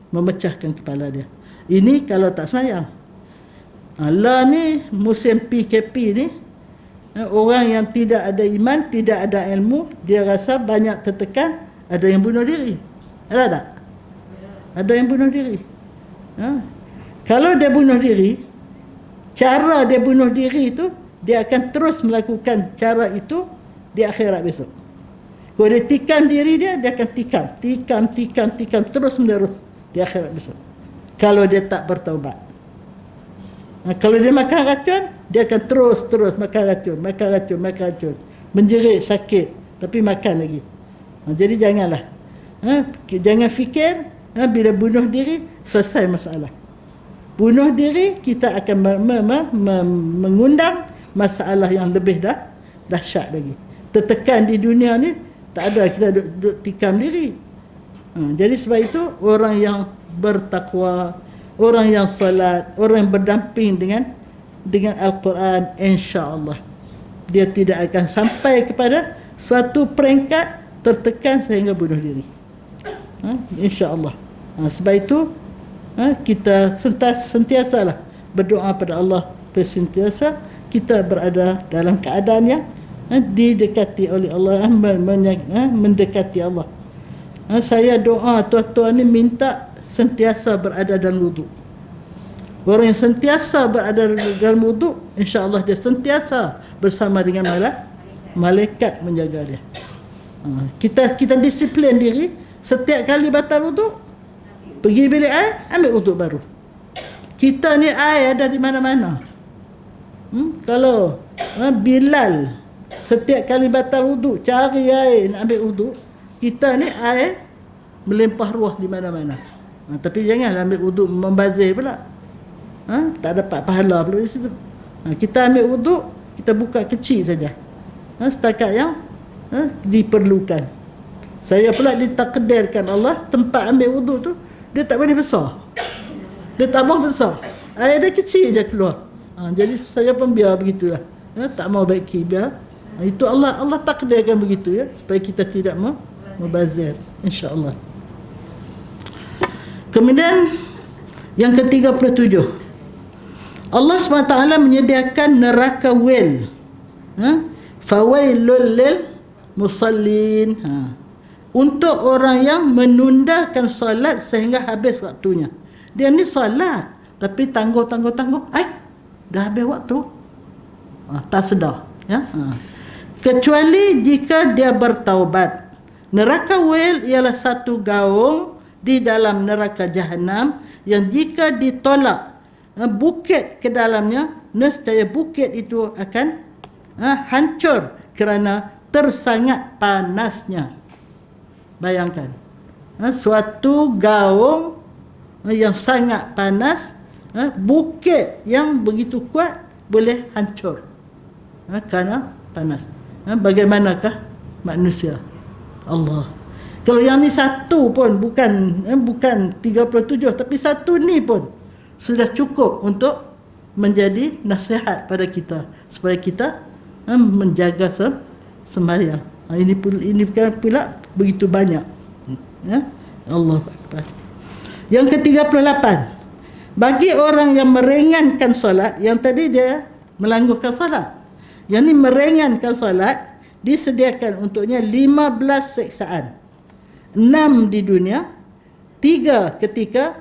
memecahkan kepala dia. Ini kalau tak sembahyang. Lah ni musim PKP ni, orang yang tidak ada iman, tidak ada ilmu, dia rasa banyak tertekan, ada yang bunuh diri. Ada tak? Ada yang bunuh diri. Kalau dia bunuh diri, cara dia bunuh diri itu, dia akan terus melakukan cara itu di akhirat besok. Kalau dia tikam diri dia akan tikam terus menerus di akhirat besok, kalau dia tak bertaubat. Kalau dia makan racun, dia akan terus makan racun, menjerit sakit, tapi makan lagi. Jadi janganlah, jangan fikir bila bunuh diri selesai masalah. Bunuh diri, kita akan mengundang masalah yang lebih dahsyat lagi. Tertekan di dunia ni, tak ada kita duduk tikam diri. Jadi sebab itu orang yang bertakwa, orang yang salat, orang yang berdamping dengan Al-Quran, insya-Allah dia tidak akan sampai kepada suatu peringkat tertekan sehingga bunuh diri. Insya-Allah. Sebab itu kita sentiasalah berdoa pada Allah, sentiasa kita berada dalam keadaan yang didekati oleh Allah, mendekati Allah. Saya doa tuan-tuan ni minta sentiasa berada dalam wuduk. Orang yang sentiasa berada dalam wuduk, insya-Allah dia sentiasa bersama dengan malaikat menjaga dia. Kita disiplin diri, setiap kali batal wuduk, pergi bilik air, ambil wuduk baru. Kita ni air ada di mana-mana. Kalau Bilal setiap kali batal wuduk cari air nak ambil wuduk, kita ni air melimpah ruah di mana-mana. Tapi janganlah ambil wuduk membazir pula. Tak dapat pahala pula di situ. Kita ambil wuduk, kita buka kecil saja, setakat yang diperlukan. Saya pula ditakdirkan Allah, tempat ambil wuduk tu dia tak boleh besar, dia tak mau besar, air dia kecil je keluar. Jadi saya pun biar begitulah, tak mau baiki, biar. Itu Allah takdirkan begitu ya, supaya kita tidak membazir, insya-Allah. Kemudian yang ke-37, Allah SWT menyediakan neraka wail, fawailul lil musallin, untuk orang yang menundakan solat sehingga habis waktunya. Dia ni solat tapi tangguh, dah habis waktu, tak sedar ya. Kecuali jika dia bertaubat Neraka Wail ialah satu gaung di dalam neraka Jahannam yang jika ditolak bukit ke dalamnya, nescaya bukit itu akan hancur kerana tersangat panasnya. Bayangkan, suatu gaung yang sangat panas, bukit yang begitu kuat boleh hancur kerana panas. Bagaimanakah manusia? Allah. Kalau yang ni satu pun bukan 37, tapi satu ni pun sudah cukup untuk menjadi nasihat pada kita supaya kita menjaga sembahyang. Ini pula begitu banyak. Allahu Akbar. Yang ke-38, bagi orang yang meringankan solat, yang tadi dia melangguhkan solat, yang ni meringankan solat, disediakan untuknya 15 siksaan. 6 di dunia, 3 ketika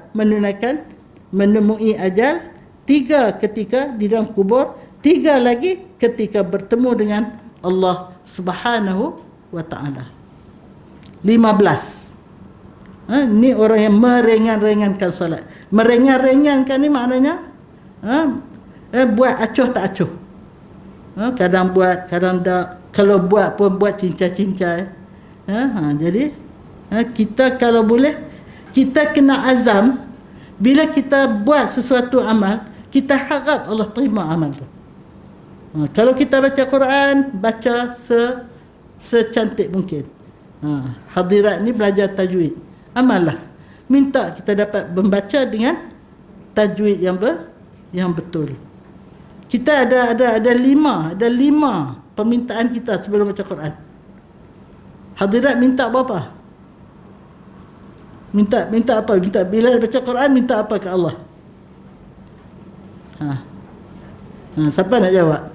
menemui ajal, 3 ketika di dalam kubur, 3 lagi ketika bertemu dengan Allah Subhanahu wa ta'ala. 15. Ni orang yang meringan-ringankan solat. Meringan-ringankan ni maknanya buat acuh tak acuh. Kadang buat, kadang tak. Kalau buat pun buat cincai-cincai. Jadi kita kalau boleh, kita kena azam. Bila kita buat sesuatu amal, kita harap Allah terima amal tu. Kalau kita baca Quran, baca secantik mungkin. Hadirat ni belajar tajwid, amallah. Minta kita dapat membaca dengan tajwid yang betul. Kita ada lima permintaan kita sebelum baca Quran. Hadirat minta apa? Minta apa? Minta bila baca Quran, minta apa ke Allah? Siapa nak jawab?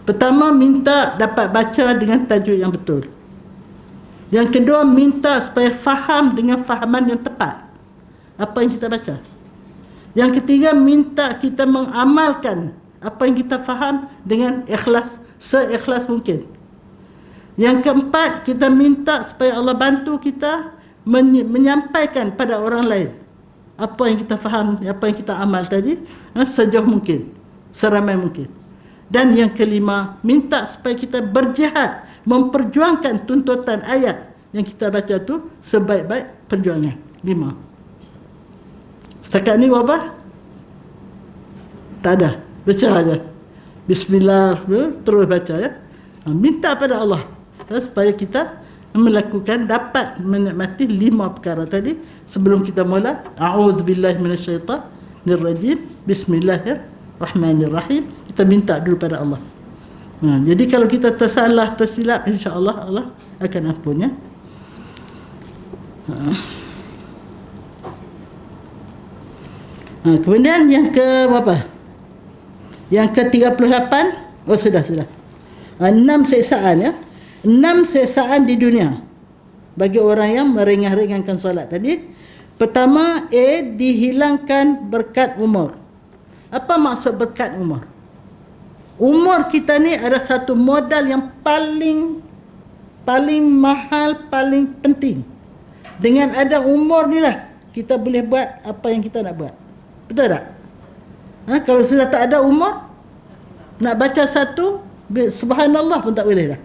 Pertama, minta dapat baca dengan tajwid yang betul. Yang kedua, minta supaya faham dengan fahaman yang tepat apa yang kita baca. Yang ketiga, minta kita mengamalkan apa yang kita faham dengan ikhlas, seikhlas mungkin. Yang keempat, kita minta supaya Allah bantu kita menyampaikan pada orang lain apa yang kita faham, apa yang kita amal tadi, sejauh mungkin, seramai mungkin. Dan yang kelima, minta supaya kita berjihad, memperjuangkan tuntutan ayat yang kita baca tu sebaik-baik perjuangan. 5. Setakat ni apa? Tak ada. Baca aja. Bismillah, terus baca ya. Minta pada Allah supaya kita melakukan, dapat menikmati 5 perkara tadi. Sebelum kita mula, a'udzubillahi minasyaitanirrajim, bismillahirrahmanirrahim, kita minta dulu pada Allah. Jadi kalau kita tersalah, tersilap, insya-Allah Allah akan ampun ya. Kemudian yang ke berapa? Yang ke-38. Oh sudah. 6 siksaan ya. 6 siksaan di dunia bagi orang yang meringan-ringankan solat tadi. Pertama, dihilangkan berkat umur. Apa maksud berkat umur? Umur kita ni ada satu modal yang paling mahal, paling penting. Dengan ada umur ni lah kita boleh buat apa yang kita nak buat. Betul tak? Kalau sudah tak ada umur, nak baca satu subhanallah pun tak boleh dah.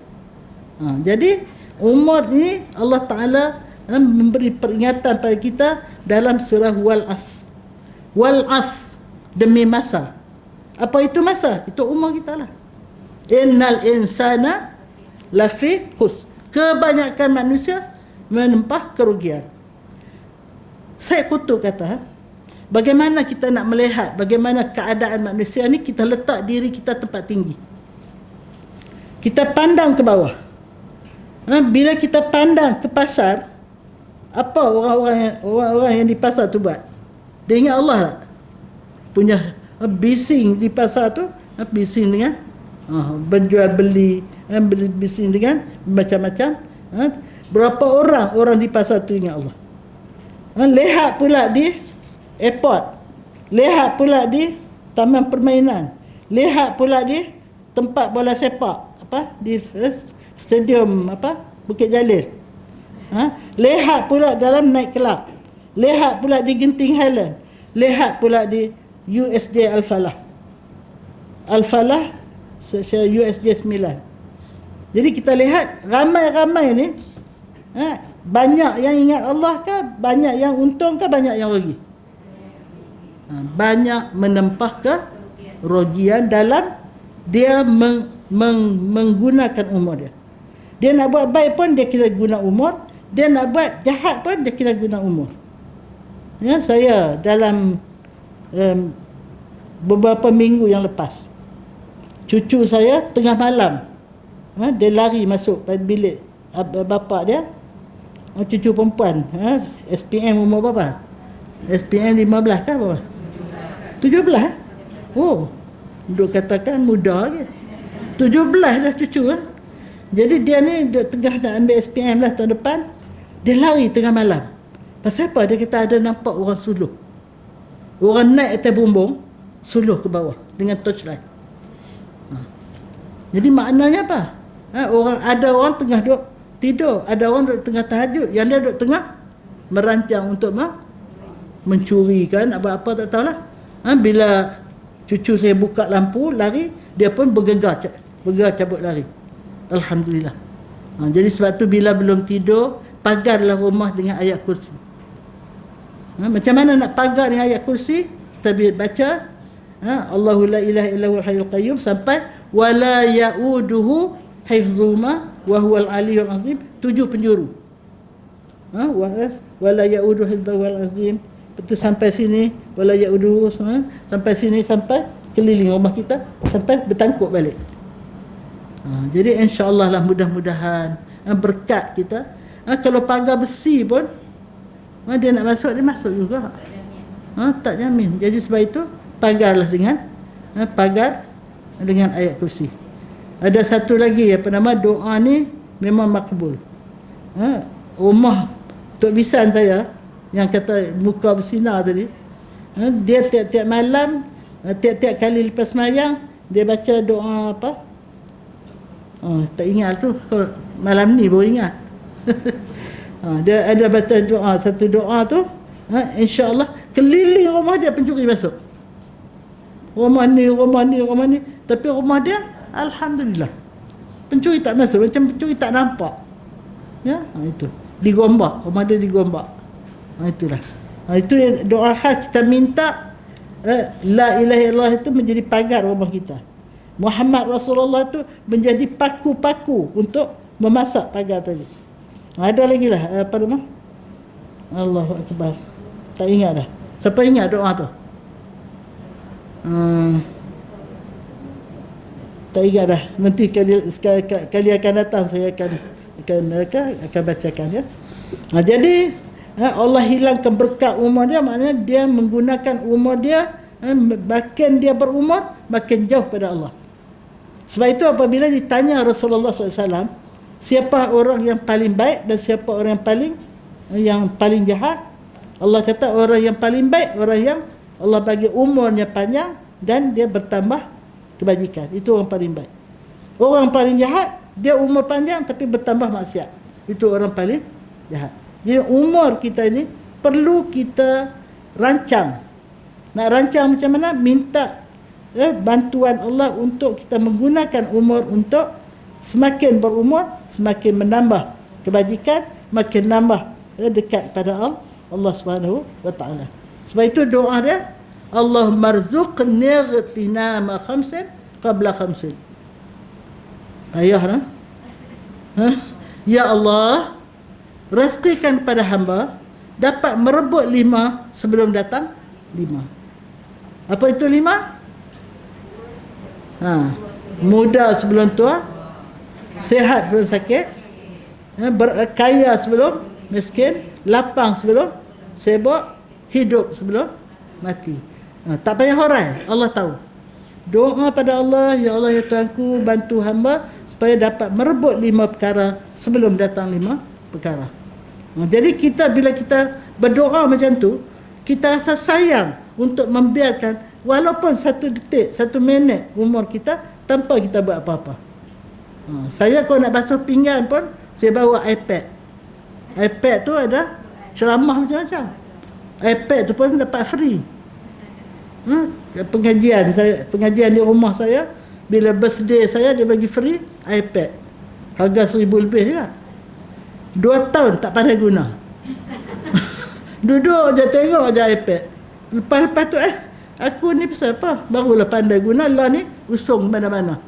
Jadi umur ni Allah Ta'ala memberi peringatan pada kita dalam surah Wal-As. Wal-As, demi masa. Apa itu masa? Itu umur kita lah. Innal insana lafi khus. Kebanyakan manusia menempah kerugian. Syekh Qutb kata, bagaimana kita nak melihat bagaimana keadaan manusia ni, kita letak diri kita tempat tinggi. Kita pandang ke bawah. Bila kita pandang ke pasar, apa orang yang di pasar tu buat? Dia ingat Allah tak? Punya bising di pasar tu, bising dengan berjual beli, bising dengan macam-macam. Berapa orang di pasar tu ingat Allah. Lihat pula di airport, lihat pula di taman permainan, lihat pula di tempat bola sepak, di stadium Bukit Jalil. Lihat pula dalam Night Club, lihat pula di Genting Highland, lihat pula di USJ Al-Falah. Al-Falah USJ 9. Jadi kita lihat ramai-ramai ni, banyak yang ingat Allah ke, banyak yang untung ke, banyak yang rugi. Banyak menempah ke rugian dalam dia menggunakan umur dia. Dia nak buat baik pun dia kira guna umur, dia nak buat jahat pun dia kira guna umur. Ya, saya dalam beberapa minggu yang lepas, cucu saya tengah malam, dia lari masuk bilik bapa dia, cucu perempuan, SPM umur berapa? SPM 15 ke berapa? 17. Oh, duk katakan muda ke. 17 dah cucu. Jadi dia ni tengah nak ambil SPM lah tahun depan, dia lari tengah malam. Pasal apa? Dia kata ada nampak orang suluh, orang naik atas bumbung, suluh ke bawah dengan torchlight. Jadi maknanya apa? Ada orang tengah duduk tidur, ada orang duduk tengah tahajud, yang dia duduk tengah merancang untuk mencurikan apa-apa, tak tahulah. Bila cucu saya buka lampu lari, dia pun bergegar cabut lari. Alhamdulillah. Jadi sebab tu bila belum tidur, pagarlah rumah dengan ayat kursi. Macam mana nak pagar dengan ayat kursi? Kita baca Allahu la ilaha illa huwal hayyul qayyum sampai wala yauduhu hifzuhuma wa huwal aliyyul azim, 7 penjuru. Wala yauduhu hifzuhu wal azim. Betul sampai sini wala yauduhu, sampai sini, sampai keliling rumah kita sampai bertangkuk balik. Jadi insya-Allah lah, mudah-mudahan berkat kita. Kalau pagar besi pun dia nak masuk, dia masuk juga. Tak jamin. Jadi sebab itu pagarlah dengan pagar dengan ayat kursi. Ada satu lagi apa nama, doa ni memang makbul. Rumah Tok Bisan saya yang kata muka bersinar tadi, dia tiap-tiap malam, tiap-tiap kali lepas sembahyang dia baca doa apa? Tak ingat tu, malam ni baru ingat. Dia ada baca doa, satu doa tu, insya-Allah keliling rumah dia pencuri masuk. Rumah ni, tapi rumah dia alhamdulillah pencuri tak masuk, macam pencuri tak nampak. Ya, itu digombak, rumah dia digombak. Itulah. Itu doa khas kita minta, la ilaha illallah itu menjadi pagar rumah kita. Muhammad Rasulullah itu menjadi paku-paku untuk memasak pagar tadi. Ada lagi lah apa nama? Allahu Akbar. Tak ingat dah. Siapa ingat doa tu? Tak ingat dah. Nanti kali akan datang saya akan bacakan ya. Jadi Allah hilangkan berkat umur dia, maknanya dia menggunakan umur dia, makin dia berumur makin jauh pada Allah. Sebab itu apabila ditanya Rasulullah SAW, siapa orang yang paling baik dan siapa orang yang paling jahat, Allah kata orang yang paling baik orang yang Allah bagi umurnya panjang dan dia bertambah kebajikan. Itu orang paling baik. Orang paling jahat, dia umur panjang tapi bertambah maksiat. Itu orang paling jahat. Jadi umur kita ini perlu kita rancang. Nak rancang macam mana? Minta bantuan Allah untuk kita menggunakan umur untuk semakin berumur, semakin menambah kebajikan, makin nambah dekat pada Allah Subhanahu wa taala. Sebab itu doa dia, Allahumma rzuqni ghtinama khamsin qabla khamsin. Ayah ya Allah, rezekikan kepada hamba dapat merebut 5 sebelum datang 5. Apa itu 5? Muda sebelum tua, sehat sebelum sakit, berkaya sebelum miskin, lapang sebelum sibuk, hidup sebelum mati. Tak payah horai, Allah tahu. Doa pada Allah, ya Allah ya Tuhanku, bantu hamba supaya dapat merebut 5 perkara sebelum datang 5 perkara. Jadi kita bila kita berdoa macam tu, kita rasa sayang untuk membiarkan walaupun 1 detik, 1 minit umur kita tanpa kita buat apa-apa. Saya kalau nak basuh pinggan pun saya bawa iPad. iPad tu ada ceramah macam-macam. iPad tu pun dapat free. Pengajian di rumah saya, bila birthday saya dia bagi free iPad. Harga 1,000 lebih juga. 2 tahun tak pandai guna. Duduk je tengok je iPad. Lepas tu aku ni pasal apa? Barulah pandai guna lah ni, usung mana-mana.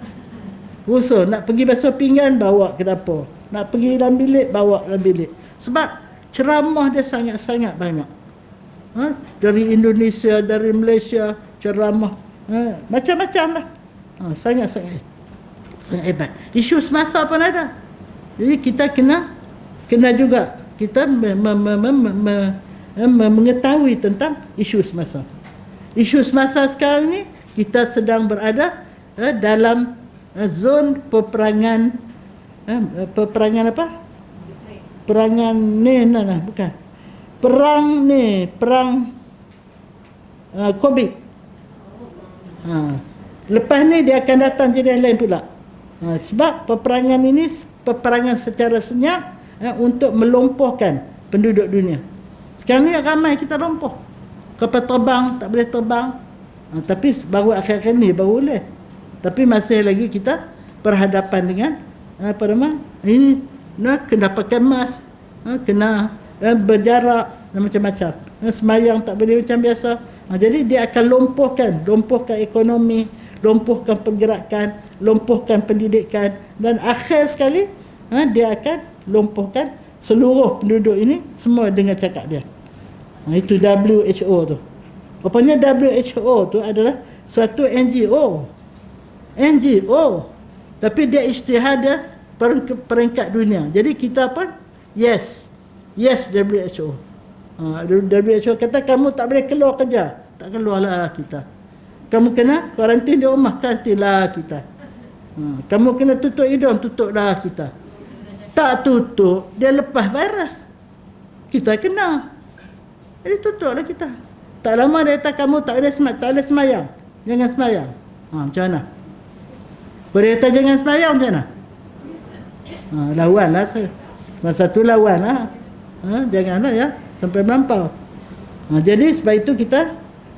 Usung nak pergi basuh pinggan bawa ke dapur. Nak pergi dalam bilik bawa dalam bilik. Sebab ceramah dia sangat-sangat banyak. Dari Indonesia, dari Malaysia, ceramah macam-macam lah. Sangat-sangat hebat. Isu semasa pun ada. Jadi kita kena juga kita mengetahui tentang isu semasa. Isu semasa sekarang ni kita sedang berada dalam zon peperangan apa? Perangan bukan. Perang COVID. Lepas ni dia akan datang jenis lain pula. Sebab peperangan ini peperangan secara senyap untuk melumpuhkan penduduk dunia. Sekarang ni ramai kita lumpuh. Kapal terbang tak boleh terbang. Tapi baru akhir-akhir ni baru boleh. Tapi masih lagi kita berhadapan dengan ini kena pakai mask, kena berjarak dan macam-macam. Semayang tak boleh macam biasa. Jadi dia akan lumpuhkan ekonomi, lumpuhkan pergerakan, lumpuhkan pendidikan, dan akhir sekali dia akan lumpuhkan seluruh penduduk ini semua dengan cakap dia. Itu WHO tu. Rupanya WHO tu adalah suatu NGO. Tapi dia isytihad peringkat dunia. Jadi kita pun yes WHO. WHO kata kamu tak boleh keluar kerja. Tak keluarlah kita. Kamu kena kuarantin di rumah, karantinlah kita. Kamu kena tutup hidung, tutuplah kita. Tak tutup, dia lepas virus. Kita kena. Jadi tutuplah kita. Tak lama dia kata kamu tak boleh semayang. Jangan semayang. Macam mana? Dia kata jangan semayang macam mana? Lawanlah. Masa tu lawanlah. Janganlah ya sampai melampau. Jadi sebab itu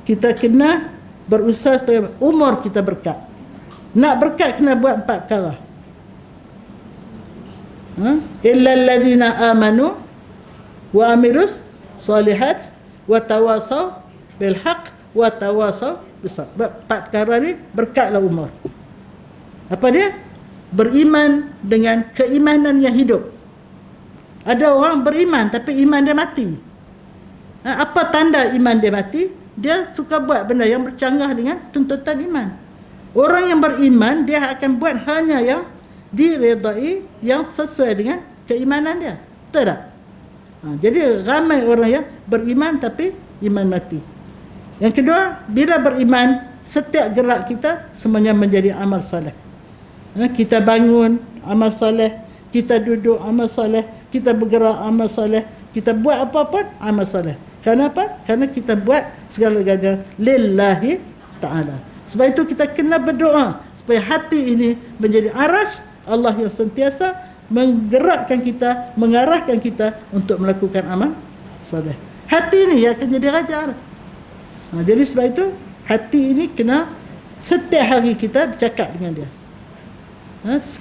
kita kena berusaha supaya umur kita berkat. Nak berkat kena buat 4 perkara. Illa allazina amanu wa amilus solihat wa tawasaw bil haqq wa tawasaw bis sabr. 4 perkara ni berkatlah umur. Apa dia? Beriman dengan keimanan yang hidup. Ada orang beriman tapi iman dia mati. Apa tanda iman dia mati? Dia suka buat benda yang bercanggah dengan tuntutan iman. Orang yang beriman dia akan buat hanya yang diredai, yang sesuai dengan keimanan dia. Betul tak? Jadi ramai orang yang beriman tapi iman mati. Yang kedua, bila beriman, setiap gerak kita semuanya menjadi amal soleh. Kita bangun amal soleh, kita duduk amal soleh, kita bergerak amal soleh, kita buat apa-apa amal soleh. Kenapa? Kerana kita buat segala-galanya lillahi ta'ala. Sebab itu kita kena berdoa supaya hati ini menjadi arash Allah yang sentiasa menggerakkan kita, mengarahkan kita untuk melakukan amal soleh. Hati ini yang akan jadi raja. Jadi sebab itu hati ini kena setiap hari kita bercakap dengan dia.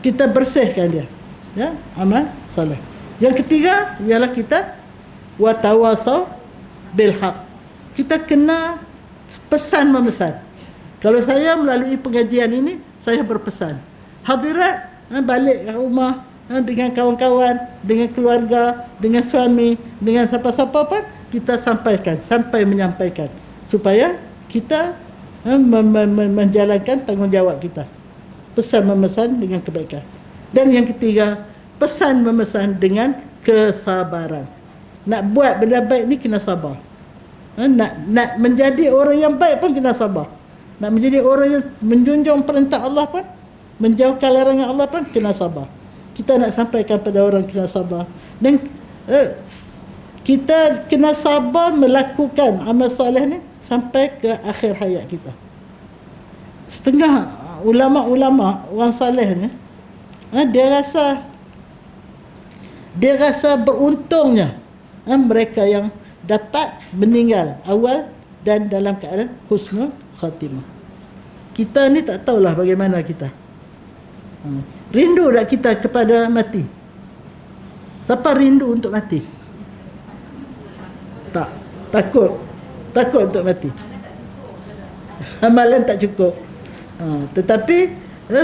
Kita bersihkan dia. Ya, amal soleh. Yang ketiga ialah kita watawasaw bil haq. Kita kena pesan memesan. Kalau saya melalui pengajian ini, saya berpesan. Hadirat balik ke rumah dengan kawan-kawan, dengan keluarga, dengan suami, dengan siapa-siapa pun kita sampaikan, sampai menyampaikan supaya kita menjalankan tanggungjawab kita. Pesan memesan dengan kebaikan. Dan yang ketiga, pesan memesan dengan kesabaran. Nak buat benda baik ni kena sabar. Nak menjadi orang yang baik pun kena sabar. Nak menjadi orang yang menjunjung perintah Allah pun, menjauhkan larangan Allah pun kena sabar. Kita nak sampaikan pada orang kena sabar. Dan kita kena sabar melakukan amal soleh ni sampai ke akhir hayat kita. Setengah ulama-ulama orang saleh ni dia rasa Dia rasa beruntungnya mereka yang dapat meninggal awal dan dalam keadaan husnul khatimah. Kita ni tak tahulah bagaimana kita. Rindu tak kita kepada mati? Siapa rindu untuk mati? Tak. Takut untuk mati. Amalan tak cukup. Tetapi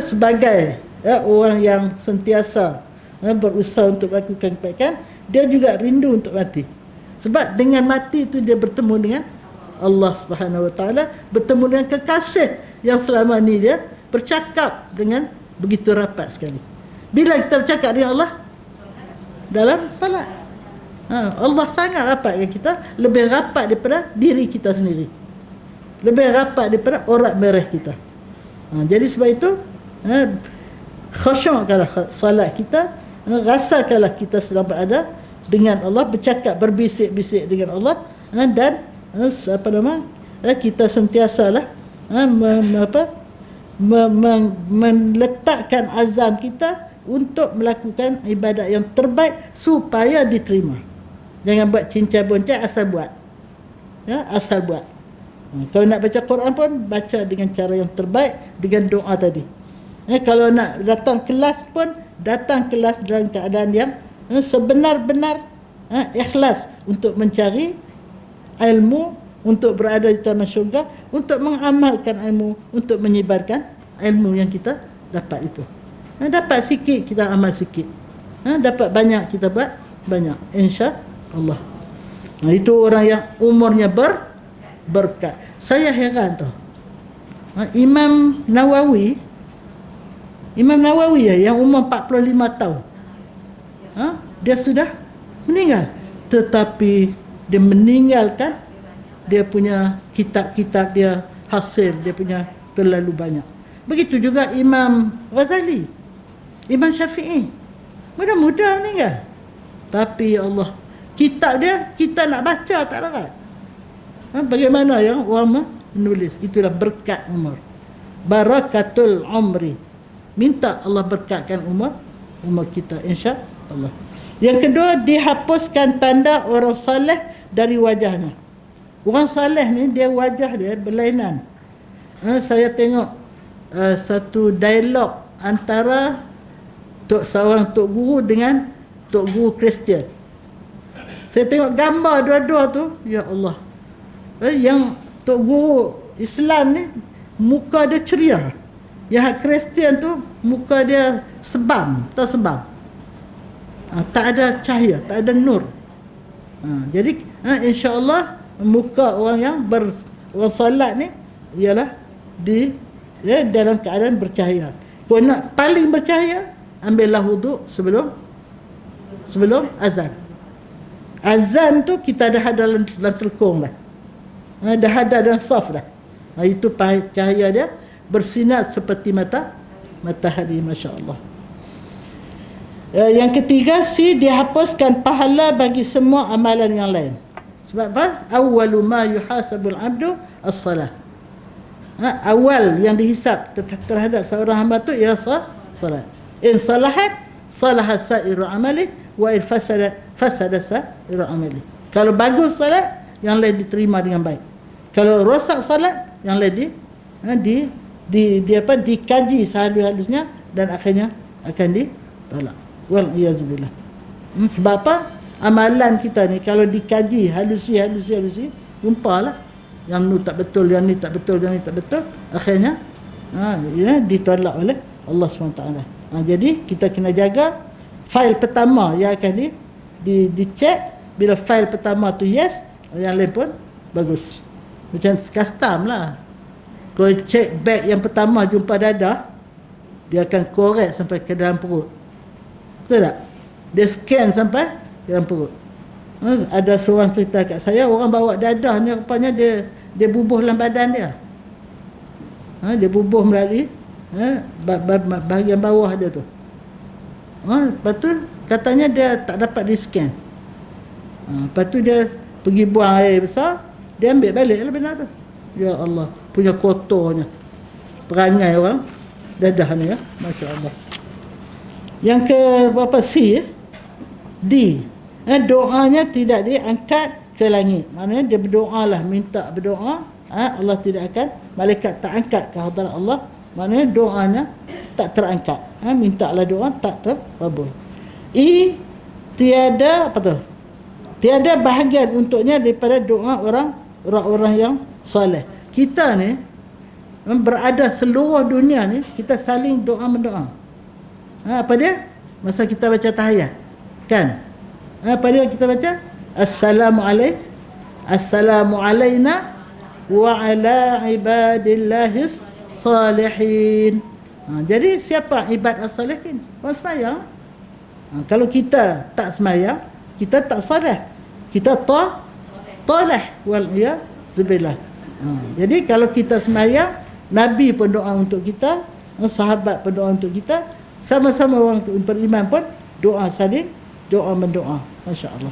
sebagai orang yang sentiasa berusaha untuk melakukan kebaikan, dia juga rindu untuk mati. Sebab dengan mati itu dia bertemu dengan Allah Subhanahu Wa Taala, bertemu dengan kekasih yang selama ni dia bercakap dengan begitu rapat sekali. Bila kita bercakap dengan Allah? Dalam salat. Allah sangat rapat dengan kita, lebih rapat daripada diri kita sendiri, lebih rapat daripada orat merah kita. Jadi sebab itu khusyukkanlah salat kita, rasakanlah kita sedang berada dengan Allah, bercakap, berbisik-bisik dengan Allah, dan kita sentiasalah meletakkan azam kita untuk melakukan ibadat yang terbaik supaya diterima. Jangan buat cincai boncai, asal buat. Asal buat. Kalau nak baca Quran pun baca dengan cara yang terbaik, dengan doa tadi. Kalau nak datang kelas pun datang kelas dalam keadaan yang sebenar-benar ikhlas untuk mencari ilmu, untuk berada di taman syurga, untuk mengamalkan ilmu, untuk menyebarkan ilmu yang kita dapat itu. Dapat sikit kita amal sikit, dapat banyak kita buat banyak, insya-Allah. Itu orang yang umurnya berkat. Saya heran tu. Imam Nawawi yang umur 45 tahun. Dia sudah meninggal, tetapi dia meninggalkan dia punya kitab-kitab dia, hasil dia punya terlalu banyak. Begitu juga Imam Ghazali, Imam Syafi'i, muda-muda meninggal, tapi ya Allah, kitab dia kita nak baca tak dapat. Bagaimana yang orang menulis? Itulah berkat umur, barakatul umri. Minta Allah berkatkan umur kita, insya-Allah. Yang kedua, dihapuskan tanda orang saleh dari wajahnya. Orang saleh ni dia wajah dia berlainan. Saya tengok satu dialog antara seorang tok guru dengan tok guru Kristian. Saya tengok gambar dua-dua tu, ya Allah. Yang tok guru Islam ni muka dia ceria. Yang Kristian tu muka dia sebam, tak sebam. Tak ada cahaya, tak ada nur. Jadi insya-Allah muka orang yang orang solat ni ialah dalam keadaan bercahaya. Kalau nak paling bercahaya, ambillah wuduk sebelum azan. Azan tu kita dah ada dalam telekung dah. Dah ada dalam saf dah. Itu cahaya dia bersinar seperti matahari, masya-Allah. Yang ketiga, dihapuskan pahala bagi semua amalan yang lain. Sebab apa? Awwalu ma yuhasabul abdu as-salah. Awal yang dihisap terhadap seorang hamba tu ialah salat. In salahat salaha sa'iru amali, wa in fasadat fasada sa'iru amali. Kalau bagus salat, yang lain diterima dengan baik. Kalau rosak salat, yang lain dikaji sehalus-halusnya dan akhirnya akan ditolak. Wal iyazubillah. Sebab apa? Amalan kita ni kalau dikaji halusi, jumpalah yang ni tak betul, yang ni tak betul, yang ni tak betul, akhirnya ditolak oleh Allah SWT. Jadi kita kena jaga fail pertama yang akan dicek. Bila fail pertama tu yes, yang lain pun bagus. Macam custom lah. Kalau check bag yang pertama jumpa dadah, dia akan korek sampai ke dalam perut. Betul tak? Dia scan sampai dalam perut. Ada seorang cerita kat saya, orang bawa dadah ni rupanya dia bubuh dalam badan dia. Dia bubuh melalui bahagian bawah dia tu. Lepas tu katanya dia tak dapat di scan. Lepas tu dia pergi buang air besar, dia ambil balik lah benda tu. Ya Allah, punya kotornya perangai orang dadah ni, ya, masya-Allah. Yang ke berapa C? doanya tidak diangkat ke langit. Maknanya dia berdoalah, minta berdoa, Allah tidak akan, malaikat tak angkat ke hadarat Allah. Maknanya doanya tak terangkat. Mintalah doa tak terkabul. Tiada apa tu? Tiada bahagian untuknya daripada doa orang-orang yang soleh. Kita ni berada seluruh dunia ni, kita saling doa mendoa. Apa dia? Masa kita baca tahiyat, kan? Apa dia kita baca? Assalamu alayna wa ala ibadillahis salihin. Jadi siapa ibad as-salihin? Orang sembahyang. Kalau kita tak sembahyang, kita tak soleh, kita toleh wal iyaz-billah. Jadi kalau kita sembahyang, Nabi pun doa untuk kita, sahabat pun doa untuk kita, sama-sama orang beriman pun doa saling doa mendoa. Masya-Allah.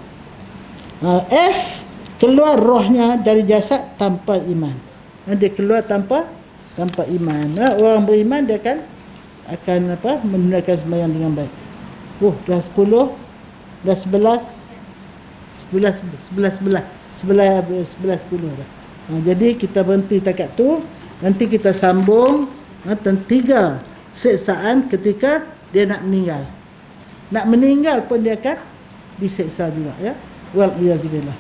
Keluar rohnya dari jasad tanpa iman. Dia keluar tanpa iman. Orang beriman dia akan menunaikan sembahyang dengan baik. Dah 10, dah 11 10 dah. Jadi kita berhenti takat tu. Nanti kita sambung tentang 3 siksaan ketika dia nak meninggal. Nak meninggal pun dia akan diseksa juga, ya. Wal iyazubillah.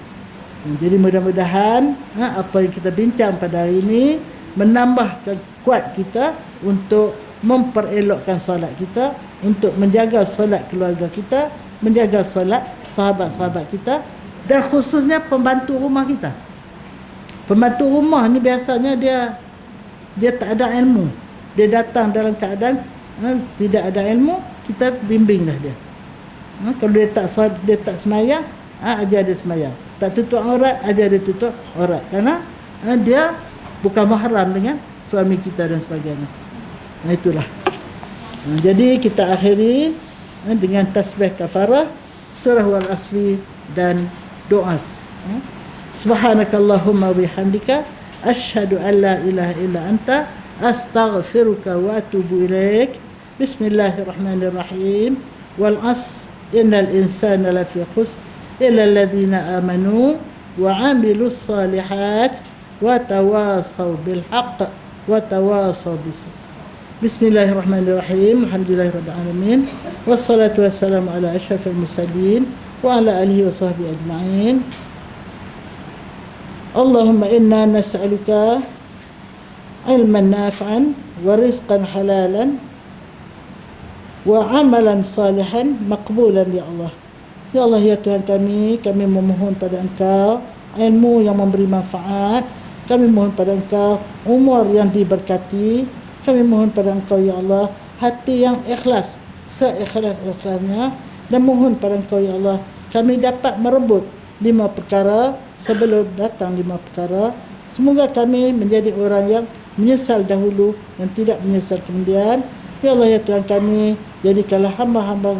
Jadi mudah-mudahan apa yang kita bincang pada hari ini menambahkan kuat kita untuk memperelokkan solat kita, untuk menjaga solat keluarga kita, menjaga solat sahabat-sahabat kita, dan khususnya pembantu rumah kita. Pembantu rumah ni biasanya dia tak ada ilmu. Dia datang dalam keadaan tidak ada ilmu, kita bimbinglah dia. Kalau dia tak semayang, ajar dia semayang. Tak tutup aurat, ajar dia tutup aurat. Kerana dia bukan mahram dengan suami kita dan sebagainya. Itulah. Jadi kita akhiri dengan tasbih kafarah, surah wal asri dan doa. Subhanakallahumma bihamdika asyhadu an la ilaha illa anta astaghfiruka wa atubu ilaik. Bismillahirrahmanirrahim. Wal 'asr innal insana lafi khusr illa alladhina amanu wa 'amilus salihat wa tawasaw bil haqq wa tawasaw bis sabr. Bismillahirrahmanirrahim. Alhamdulillahirabbil alamin. Wassalatu wassalamu ala asyrafil mursalin wa ala alihi wa sahbihi ajma'in. Allahumma inna nas'aluka ilman nafi'an wa rizqan halalan wa amalan salihan maqbulan ya Allah. Ya Allah, ya Tuhan kami memohon pada Engkau ilmu yang memberi manfaat, kami mohon pada Engkau umur yang diberkati, kami mohon pada Engkau ya Allah hati yang ikhlas, seikhlas-ikhlasnya, dan mohon pada Engkau ya Allah kami dapat merebut 5 perkara sebelum datang 5 perkara. Semoga kami menjadi orang yang menyesal dahulu dan tidak menyesal kemudian. Ya Allah, ya Tuhan kami, jadikanlah hamba-hamba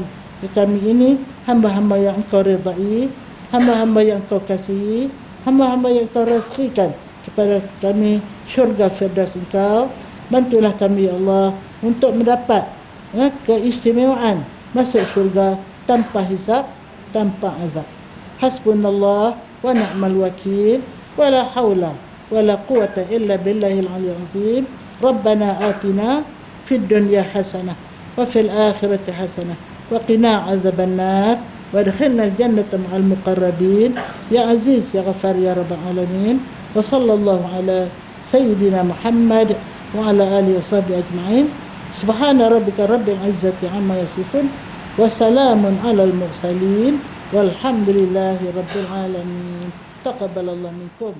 kami ini hamba-hamba yang Engkau redai, hamba-hamba yang Engkau kasihi, hamba-hamba yang Engkau rezekikan kepada kami syurga firdaus Engkau. Bantulah kami ya Allah untuk mendapat keistimewaan masuk syurga tanpa hisab, tanpa azab. Hasbunallah wa ni'mal wakil, wa la hawla wa la quwata illa billahil aliyyil azim. Rabbana atina fid dunya hasanah wa fil akhirati hasanah wa qina azaban nar wa adkhilna al-jannata ma'al muqarrabin ya aziz ya ghafar ya rabbal alamin. Wa sallallahu ala sayyidina Muhammad wa ala alihi wa sahbihi ajma'in. Subhana rabbika rabbil izzati amma yasifun wa salamun alal mursalin walhamdulillahi rabbil alamin. Taqabbalallahu minkum.